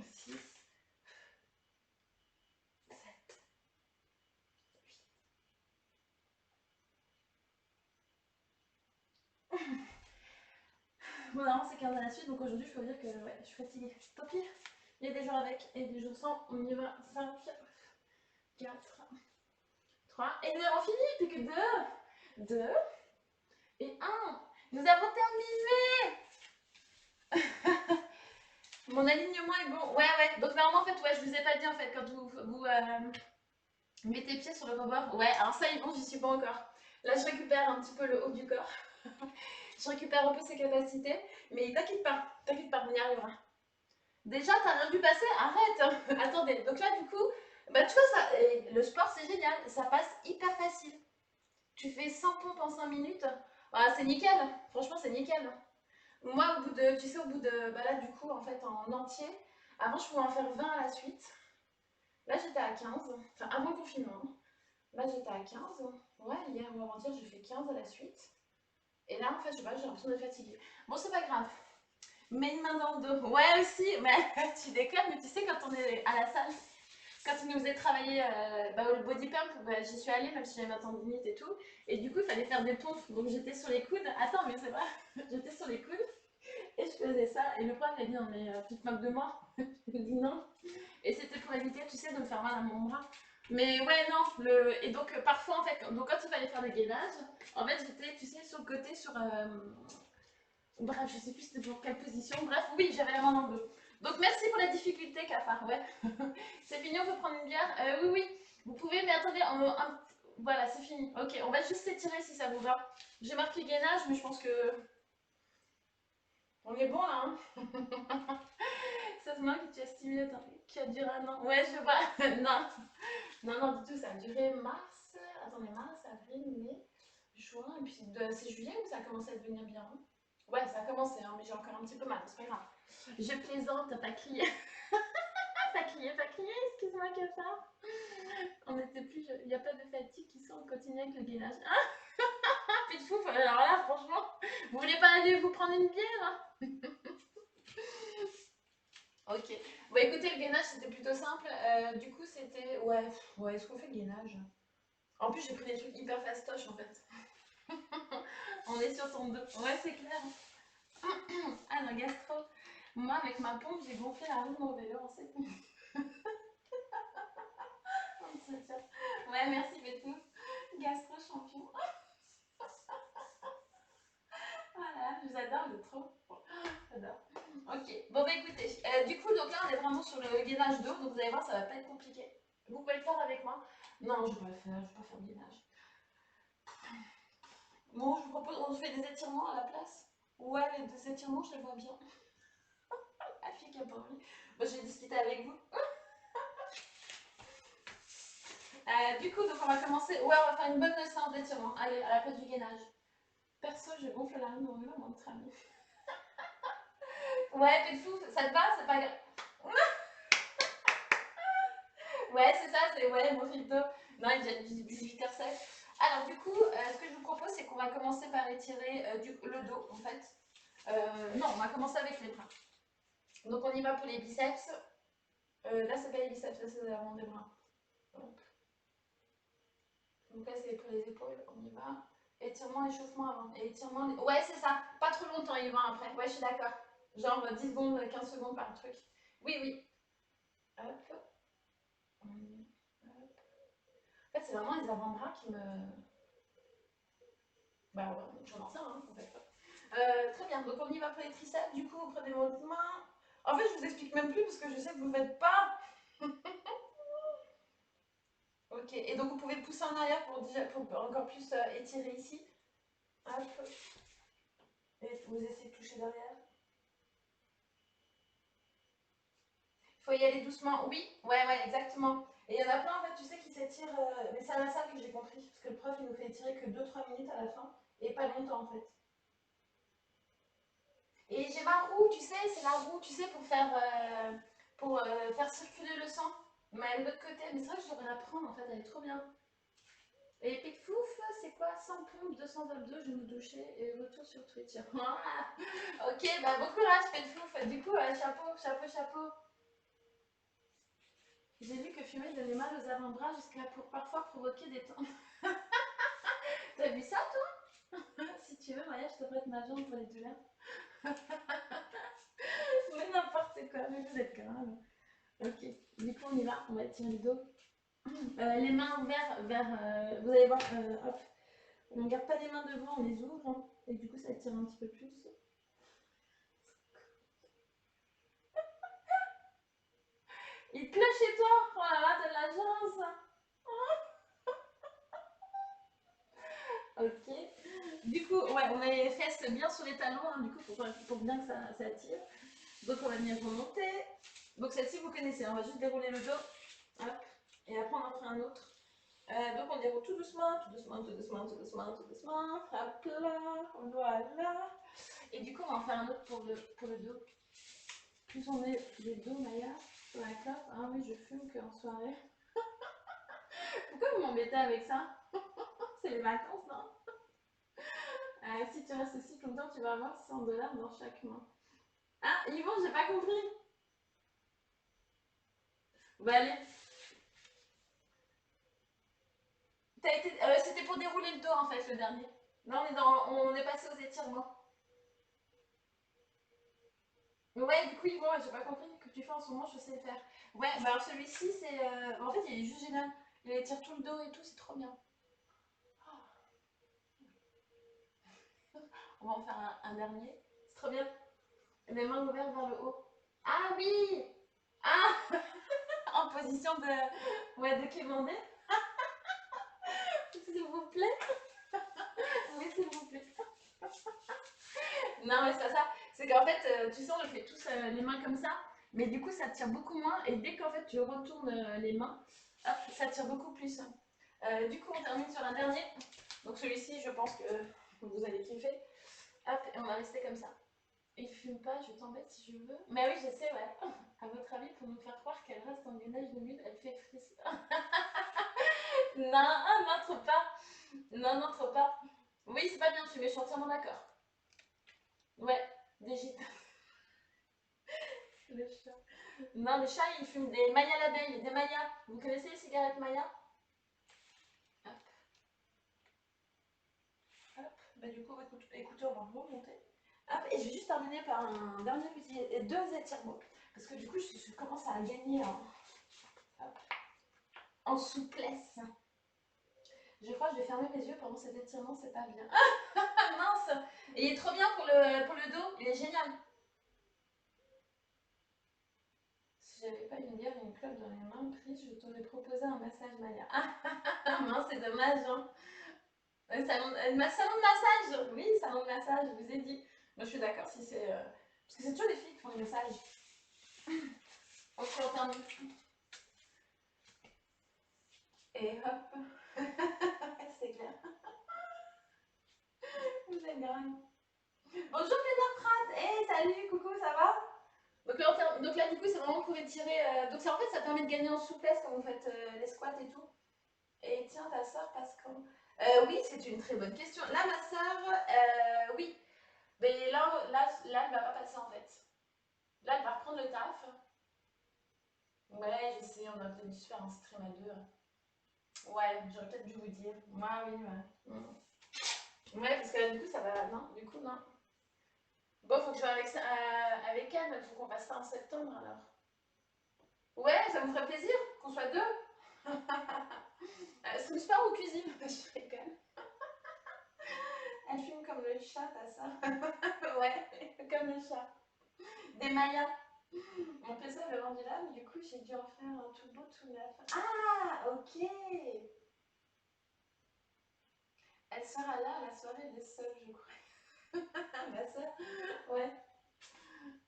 6, 7, 8. Bon, normalement c'est 15 à la suite, donc aujourd'hui je peux vous dire que ouais, je suis fatiguée. Tant pis, il y a des jours avec et des jours sans. On y va. 5, 4, 3. Et nous avons fini, plus que 2, 2 et 1. Nous avons terminé. Mon alignement est bon. Ouais, ouais. Donc normalement, en fait, ouais, je vous ai pas dit, en fait, quand vous mettez pied sur le rebord. Ouais, alors ça, bon, j'y suis pas encore. Là, je récupère un petit peu le haut du corps. Je récupère un peu ses capacités. Mais t'inquiète pas, on y arrivera. Déjà, t'as rien vu passer? Arrête. Attendez, donc là, du coup, bah tu vois, ça, le sport, c'est génial. Ça passe hyper facile. Tu fais 100 pompes en 5 minutes. Bah, c'est nickel. Franchement, c'est nickel. Moi, au bout de, bah là, du coup, en fait, en entier, avant, je pouvais en faire 20 à la suite. Là, j'étais à 15, enfin, avant le confinement. Là, j'étais à 15. Ouais, hier ou avant-hier, j'ai fait 15 à la suite. Et là, en fait, je sais pas, j'ai l'impression d'être fatiguée. Bon, c'est pas grave. Mets une main dans le dos. Ouais, aussi, mais tu déconnes, mais tu sais, quand on est à la salle, quand il nous faisait travailler le body pump, bah, j'y suis allée, même si j'avais ma tendinite et tout. Et du coup, il fallait faire des pompes. Donc, j'étais sur les coudes. Attends, mais c'est vrai, j'étais sur les coudes. Et je faisais ça. Et le prof a dit non, mais tu te moques de moi? Je lui ai dit non. Et c'était pour éviter, tu sais, de me faire mal à mon bras. Mais ouais, non. Et donc, parfois, en fait, donc, quand il fallait faire des gainages, en fait, j'étais, tu sais, sur le côté, sur. Bref, je sais plus c'était pour quelle position. Bref, oui, j'avais la main dans le dos. Donc, merci pour la difficulté, Cafard. Ouais. C'est fini, on peut prendre une bière. Oui, oui. Vous pouvez, mais attendez, voilà, c'est fini. Ok, on va juste s'étirer si ça vous va. J'ai marqué gainage, mais je pense que. On est bon là, hein? Ça se marque que tu as stimulé, qui a duré un an. Ouais, je sais pas. Non. Non, non, du tout, ça a duré mars. Attendez, mars, avril, mai, juin. Et puis c'est juillet où ça a commencé à devenir bien. Hein. Ouais, ça a commencé, hein, mais j'ai encore un petit peu mal, c'est pas grave. Je plaisante, t'as pas crié. Pas crié, pas crié, excuse-moi, que ça. On était plus. Il n'y a pas de fatigue qui sont, on continue avec le gainage. Ah, puis de fou, alors là, franchement, vous voulez pas aller vous prendre une bière hein? Ok. Bon, écoutez, le gainage, c'était plutôt simple. Du coup, c'était. Ouais, ouais, est-ce qu'on fait le gainage? En plus, j'ai pris des trucs hyper fastoches en fait. On est sur ton dos. Ouais, c'est clair. Ah, la gastro. Moi, avec ma pompe, j'ai gonflé la roue de mon vélo en septembre. Ouais, merci, Bétou. Gastro champion. Voilà, je vous adore, le trop. J'adore. Ok, bon, bah écoutez, du coup, donc là, on est vraiment sur le gainage d'eau, donc vous allez voir, ça va pas être compliqué. Vous pouvez le faire avec moi? Non, je vais pas le faire, je vais pas faire le gainage. Bon, je vous propose, on fait des étirements à la place. Ouais, les deux étirements, je les vois bien. La fille qui a pas envie. Moi, je vais discuter avec vous. Du coup, donc on va commencer. Ouais, on va faire une bonne séance d'étirement. Allez, à la place du gainage. Perso, je gonfle la rime au vélo, mon ami. Ouais, t'es fou, ça te va? C'est pas grave. Ouais, c'est ça, c'est ouais, mon filto. Non, il est déjà 18h07. Alors, du coup, ce que je vous propose, c'est qu'on va commencer par étirer le dos, en fait. Non, on va commencer avec les bras. Donc, on y va pour les biceps. Là, c'est pas les biceps, là, c'est l'avant des bras. Donc là, c'est pour les épaules, on y va. Étirement, échauffement avant. Et étirement. Ouais, c'est ça. Pas trop longtemps, il va après. Ouais, je suis d'accord. Genre 10 secondes, 15 secondes par truc. Oui, oui. Hop. Hop. En fait, c'est vraiment les avant-bras qui me. Bah ouais, j'en sais rien, en fait. Très bien, donc on y va pour les triceps. Du coup, vous prenez votre main. En fait, je vous explique même plus parce que je sais que vous ne faites pas. Ok, et donc vous pouvez le pousser en arrière pour encore plus étirer ici. Hop. Et vous essayez de toucher derrière. Il faut y aller doucement. Oui, ouais, ouais, exactement. Et il y en a plein, en fait, tu sais, qui s'étirent. Mais c'est à la salle que j'ai compris. Parce que le prof, il nous fait étirer que 2-3 minutes à la fin. Et pas longtemps, en fait. Et j'ai ma roue, tu sais, c'est la roue, tu sais, pour faire circuler le sang. Mais de l'autre côté, mais c'est vrai que je devrais la prendre, en fait, elle est trop bien. Et Picfouf, c'est quoi? 100 pompes, 200 abdos, genoux douchés et retour sur Twitch. Voilà. Ok, bah bon courage, Picfouf. Du coup, chapeau, chapeau, chapeau. J'ai lu que fumer donnait mal aux avant-bras jusqu'à pour parfois provoquer des tendons. T'as vu ça, toi? Si tu veux, Maya, je te prête ma jambe pour les douleurs. Mais n'importe quoi, mais vous êtes grave. Ok, du coup, on y va, on va tirer le dos. Les mains vers, vous allez voir, hop, on ne garde pas les mains devant, on les ouvre, hein, et du coup, ça tire un petit peu plus. Il pleut chez toi? Oh là là, t'as de la chance! Ok. Du coup, ouais, on met les fesses bien sur les talons, hein, du coup, pour bien que ça tire. Donc, on va venir remonter. Donc, celle-ci, vous connaissez, hein, on va juste dérouler le dos. Hop. Et après, on en fera un autre. Donc, on déroule tout doucement, tout doucement, tout doucement, tout doucement, tout doucement. Hop là, voilà. Et du coup, on va en faire un autre pour le dos. Plus on est les dos, Maya, sur la clope. Ah oui, je fume qu'en soirée. Pourquoi vous m'embêtez avec ça? C'est les vacances, non? Si tu restes aussi longtemps, tu vas avoir 100 $ dans chaque main. Ah, Yvon, j'ai pas compris. Bah allez. C'était pour dérouler le dos en fait, le dernier. Là, on est passé aux étirements. Ouais, du coup, Yvon, j'ai pas compris que tu fais en ce moment, je sais le faire. Ouais, bah alors celui-ci, c'est. En fait, il est juste génial. Il étire tout le dos et tout, c'est trop bien. On va en faire un dernier. C'est trop bien. Les mains ouvertes vers le haut. Ah oui. Ah. En position de. Ouais, de Kémandé. S'il vous plaît. Oui, s'il vous plaît. Non, mais c'est pas ça. C'est qu'en fait, tu sais, on le fait tous les mains comme ça. Mais du coup, ça tire beaucoup moins. Et dès qu'en fait, tu retournes les mains, hop, ça tire beaucoup plus. Du coup, on termine sur un dernier. Donc celui-ci, je pense que vous allez kiffer. Hop, et on va rester comme ça. Il fume pas, je t'embête si je veux. Mais oui, je sais, ouais. À votre avis, pour nous faire croire qu'elle reste en gainage de nude, elle fait frise. Non, non, trop pas. Non, non, trop pas. Oui, c'est pas bien de fumer, je suis entièrement d'accord. Ouais, des gîtes. Le chat. Non, les chats, ils fument des Maya l'abeille, des Maya. Vous connaissez les cigarettes Maya? Hop, hop. Bah, du coup, écoutez, on va remonter. Hop, et je vais juste terminer par un dernier petit, deux étirements. Parce que du coup, je commence à gagner en souplesse. Je crois que je vais fermer mes yeux pendant cet étirement, c'est pas bien. Ah mince! Et il est trop bien pour le dos, il est génial. Si j'avais pas une bière et une clope dans les mains prises, je t'aurais proposé un massage Maya. Ah mince, c'est dommage, hein. Salon de massage. Oui, salon de massage, je vous ai dit. Moi, je suis d'accord si c'est. Parce que c'est toujours les filles qui font les massages. Ok, on termine. Et hop. C'est clair. Vous êtes grave. Bonjour Pénétrate. Hey, salut, coucou, ça va? Donc là, du coup, c'est vraiment pour étirer. Donc, ça, en fait, ça permet de gagner en souplesse quand vous faites les squats et tout. Et tiens, ta soeur passe quand? Oui, c'est une très bonne question. Là, ma soeur, oui. Mais là, elle va pas passer en fait. Là, elle va reprendre le taf. Ouais, je sais, on a peut-être dû se faire un stream à deux. Ouais, j'aurais peut-être dû vous dire. Ouais, oui, ouais. Ouais, parce que là, du coup, ça va. Non, du coup, non. Bon, faut que je sois avec elle, il faut qu'on fasse ça en septembre alors. Ouais, ça vous ferait plaisir qu'on soit deux. Stream sport ou cuisine? Je rigole. Elle fume comme le chat, ta soeur. Ouais, comme le chat. Des mayas. Mon PC avait vendu là, mais du coup, j'ai dû en faire un tout beau, tout neuf. Ah, ok. Elle sera là à la soirée des seuls, je crois. Ma soeur. Ouais.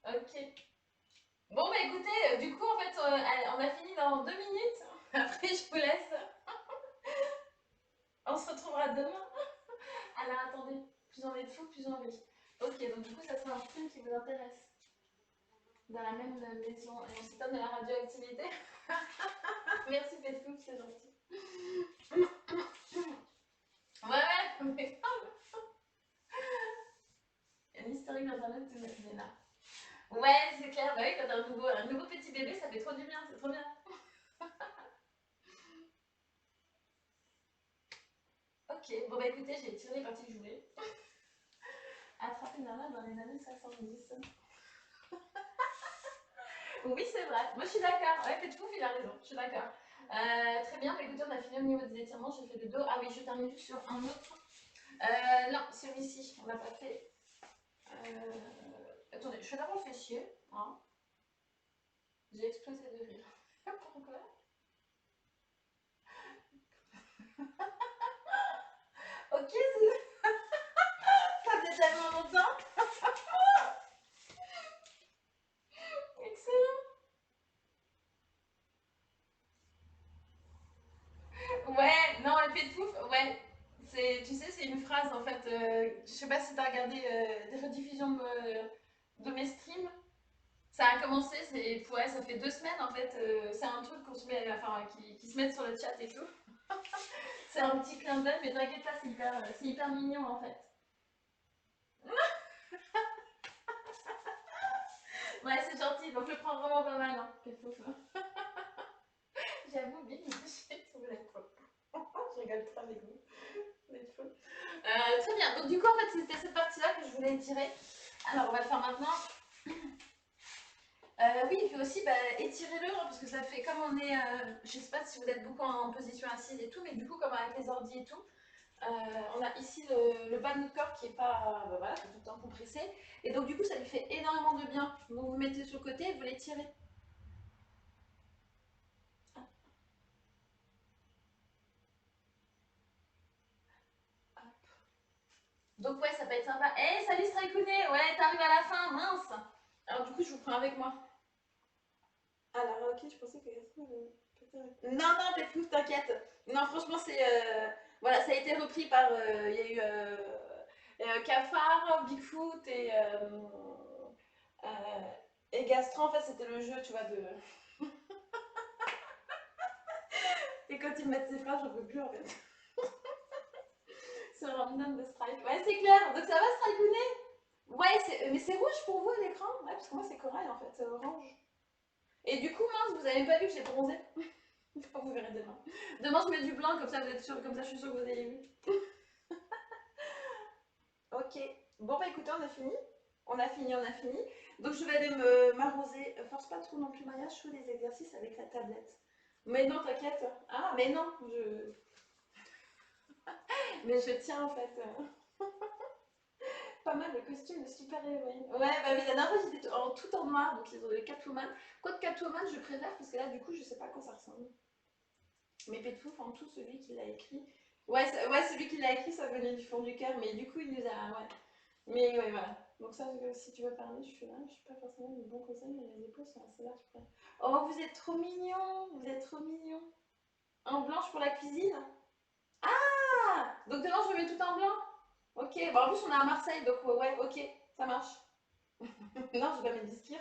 Ok. Bon, bah écoutez, du coup, en fait, on a fini dans 2 minutes. Après, je vous laisse. On se retrouvera demain. Alors, attendez. Plus on est de fou, plus on rit. Ok, donc du coup, ça sera un film qui vous intéresse. Dans la même maison. Et on s'étonne de la radioactivité. Merci, Petfou, c'est gentil. Ouais, ouais. Un historique d'internet de Nena. Ouais, c'est clair. Bah oui, quand t'as un nouveau petit bébé, ça fait trop du bien, c'est trop bien. Ok, bon bah écoutez, j'ai tiré les parties que je voulais. Attraper Nana dans les années 70. Oui, c'est vrai. Moi, je suis d'accord. Ouais, Petfouf, il a raison. Je suis d'accord. Très bien. Bah, écoutez, on a fini au niveau des étirements. J'ai fait le dos. Ah oui, je termine juste sur un autre. Non, celui-ci, on l'a pas fait. Attendez, je fais d'abord le fessier. Hein. J'ai explosé de rire. Pourquoi? Ok, ça fait tellement longtemps. Excellent. Ouais, non, le fait de pouf, ouais. Tu sais, c'est une phrase en fait. Je sais pas si t'as regardé des rediffusions de mes streams. Ça a commencé, ouais, ça fait 2 semaines en fait. C'est un truc qu'on se met, enfin, qui se met sur le chat et tout. C'est un petit clin d'œil, mais t'inquiète pas, c'est hyper mignon en fait. Ouais, c'est gentil, donc je le prends vraiment pas mal. Hein. J'avoue, Big, j'ai trouvé la peau. Je rigole trop avec vous. Vous êtes fous. Très bien, donc du coup, en fait, c'était cette partie-là que je voulais tirer. Alors, on va le faire maintenant. puis aussi, bah, étirez-le, hein, parce que ça fait comme on est, je sais pas si vous êtes beaucoup en position assise et tout, mais du coup, comme avec les ordi et tout, on a ici le bas de notre corps qui est pas, bah voilà, qui est tout le temps compressé. Et donc, du coup, ça lui fait énormément de bien. Donc, vous mettez sur le côté et vous l'étirez. Donc, ouais, ça peut être sympa. Hey, salut Strikouné! Ouais, t'arrives à la fin, mince! Alors, du coup, je vous prends avec moi. Alors, ok, je pensais que non, non, Petfou, t'inquiète. Non, franchement, c'est. Voilà, ça a été repris par. Il y a eu Cafard, Bigfoot et Gastron. En fait, c'était le jeu, tu vois, de. Et quand ils mettent ses phrases, j'en peux plus en fait. C'est random de Strike. Ouais, c'est clair. Donc ça va, Strikouné? Ouais, mais c'est rouge pour vous à l'écran? Ouais, parce que moi, c'est corail en fait, c'est orange. Et du coup, mince, vous avez pas vu que j'ai bronzé? Vous verrez demain. Demain, je mets du blanc, comme ça, vous êtes sûr, comme ça, je suis sûre que vous avez vu. Ok. Bon, bah écoutez, on a fini. On a fini, on a fini. Donc, je vais aller m'arroser. Force pas trop non plus, Maya. Je fais des exercices avec la tablette. Mais non, t'inquiète. Ah, mais non. Mais je tiens en fait. Pas mal le costume de super-héroïne. Ouais, bah oui, la dernière fois, j'étais tout en noir. Donc, ils ont le Catwoman. Quoique Catwoman, je préfère parce que là, du coup, je sais pas à quoi ça ressemble. Mais Pétouf, en tout, celui qui l'a écrit. Ouais, ouais, celui qui l'a écrit, ça venait du fond du cœur. Mais du coup, il nous a. Ouais. Mais ouais, voilà. Donc ça, si tu veux parler, je suis là. Je suis pas forcément de bons conseils, mais les épaules sont assez larges. Oh, vous êtes trop mignon. Vous êtes trop mignon. En blanche pour la cuisine. Ah, donc demain, je me mets tout en blanc. Ok. Bon, en plus, on est à Marseille, donc ouais, ok. Ça marche. Non, je vais pas mettre du ski.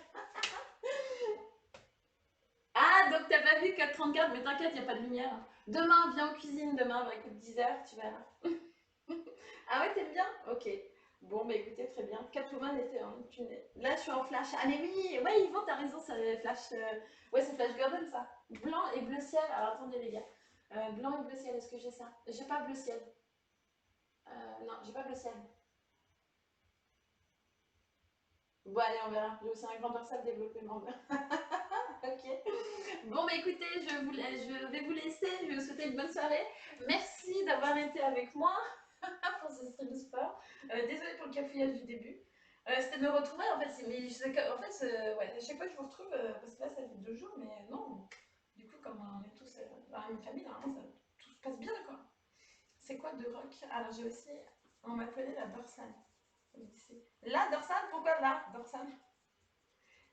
Ah, donc t'as pas vu 4h34, mais t'inquiète, y a pas de lumière. Demain, viens en cuisine, demain, bah écoute, 10h, tu verras. Ah ouais, t'aimes bien? Ok. Bon, bah écoutez, très bien. Catwoman était en punaise. Là, je suis en flash. Ah, mais oui, ouais, Yvan, t'as raison, c'est flash. Ouais, c'est Flash Gordon, ça. Blanc et bleu ciel. Alors, attendez, les gars. Blanc et bleu ciel, est-ce que j'ai ça? J'ai pas bleu ciel. Non, j'ai pas bleu ciel. Bon, allez, on verra. J'ai aussi un grand dorsal développé, mais on verra. Ok. Bon, bah écoutez, je vais vous laisser. Je vais vous souhaiter une bonne soirée. Merci d'avoir été avec moi pour ce stream sport. Désolée pour le cafouillage du début. C'était de me retrouver en fait. Mais en fait, ouais, à chaque fois que je vous retrouve, parce que là, ça fait 2 jours, mais non. Du coup, comme on est tous dans la même famille, normalement, tout se passe bien quoi. C'est quoi de rock? Alors, j'ai aussi. On m'appelait la dorsale. La dorsale? Pourquoi la dorsale?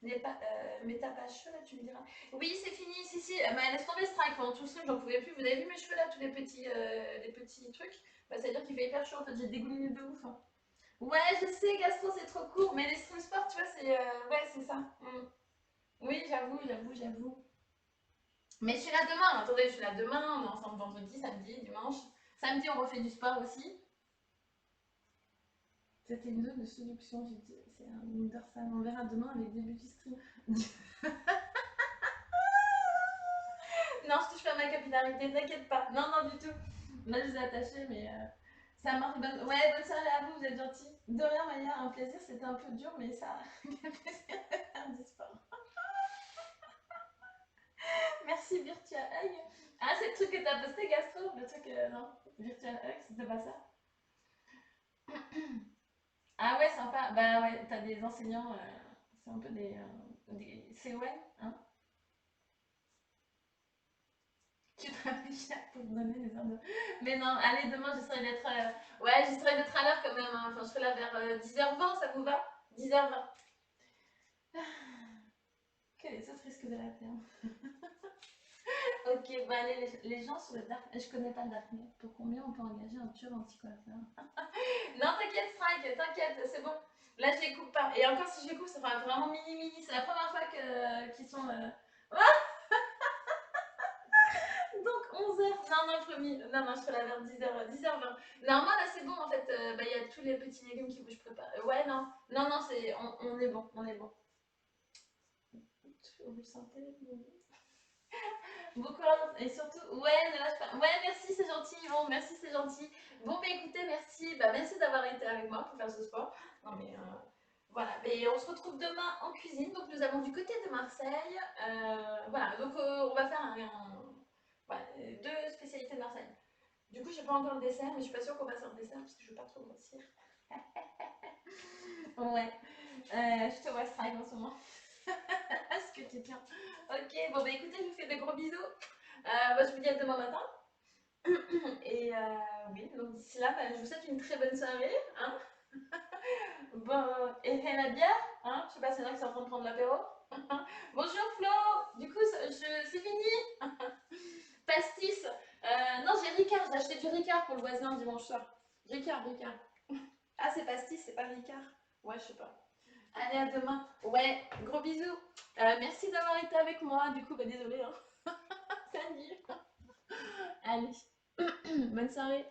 Mais t'as pas cheveux là, tu me diras. Oui, c'est fini, si, si. Mais laisse tomber Strike, pendant tout le stream, j'en pouvais plus. Vous avez vu mes cheveux là, tous les petits trucs? Bah, ça veut dire qu'il fait hyper chaud en fait, j'ai dégouliné de ouf, hein. Ouais, je sais, gastro, c'est trop court, mais les stream sports, tu vois, c'est. Ouais, c'est ça. Mm. Oui, j'avoue, j'avoue, j'avoue. Mais je suis là demain, attendez, je suis là demain, on est ensemble vendredi, samedi, dimanche. Samedi, on refait du sport aussi. C'était une zone de séduction, j'ai dit. C'est un dorsal. On verra demain avec début du stream. Non, je touche pas ma capillarité, t'inquiète pas. Non, non, du tout. Là, je vous ai attaché, mais ça marche. Ouais, bonne soirée à vous, vous êtes gentils. De rien, Maya, un plaisir. C'était un peu dur, mais ça. Quel plaisir de faire du sport. Merci, Virtual Hug. Ah, c'est le truc que t'as posté, Gastro? Le truc, non. Virtual Hug, c'était pas ça? Ah ouais, sympa. Bah ouais, t'as des enseignants, c'est un peu des CON, hein? Tu travailles pour me donner des heures de. Mais non, allez, demain, j'essaierai d'être. Ouais, j'essaierai d'être à l'heure quand même, hein. Enfin, je serai là vers 10h20, ça vous va? 10h20. Quel est ce risque de la Terre? Ok, bah allez, les gens sur le dark. Je connais pas le darknet. Pour combien on peut engager un tueur anti-coiffeur? Non, t'inquiète, Strike, t'inquiète, c'est bon. Là, je les coupe pas. Et encore, si je les coupe, ça fera vraiment mini-mini. C'est la première fois qu'ils sont. Donc 11h. Non, non, promis. Non, non, je serai là vers 10h, 10h20. Normalement, là, c'est bon, en fait. Bah, il y a tous les petits légumes qu'il faut que je prépare. Ouais, non. Non, non, on est bon. On est bon. Vous le sentez, beaucoup et surtout, ouais, ne lâche pas. Ouais, merci, c'est gentil, Yvon, merci, c'est gentil. Bon, bah écoutez, merci, bah merci d'avoir été avec moi pour faire ce sport. Non, mais Voilà, et on se retrouve demain en cuisine. Donc nous avons du côté de Marseille. Voilà, donc on va faire voilà, deux spécialités de Marseille. Du coup, je n'ai pas encore le dessert, mais je suis pas sûre qu'on fasse un dessert parce que je veux pas trop grossir. Ouais, je te vois strike en ce moment. Est-ce que tu tiens? Ok, bon bah écoutez, je vous fais de gros bisous. Bah, je vous dis à demain matin. Et oui, donc d'ici là, bah, je vous souhaite une très bonne soirée. Hein. Bon, et la bière, hein, je sais pas, c'est là qui sont en train de prendre l'apéro. Bonjour Flo, du coup, c'est fini. Pastis. Non, j'ai Ricard, j'ai acheté du Ricard pour le voisin dimanche soir. Ricard, Ricard. Ah, c'est Pastis, c'est pas Ricard. Ouais, je sais pas. Allez, à demain. Ouais, gros bisous. Merci d'avoir été avec moi. Du coup, bah désolé. Hein. Salut. Allez, bonne soirée.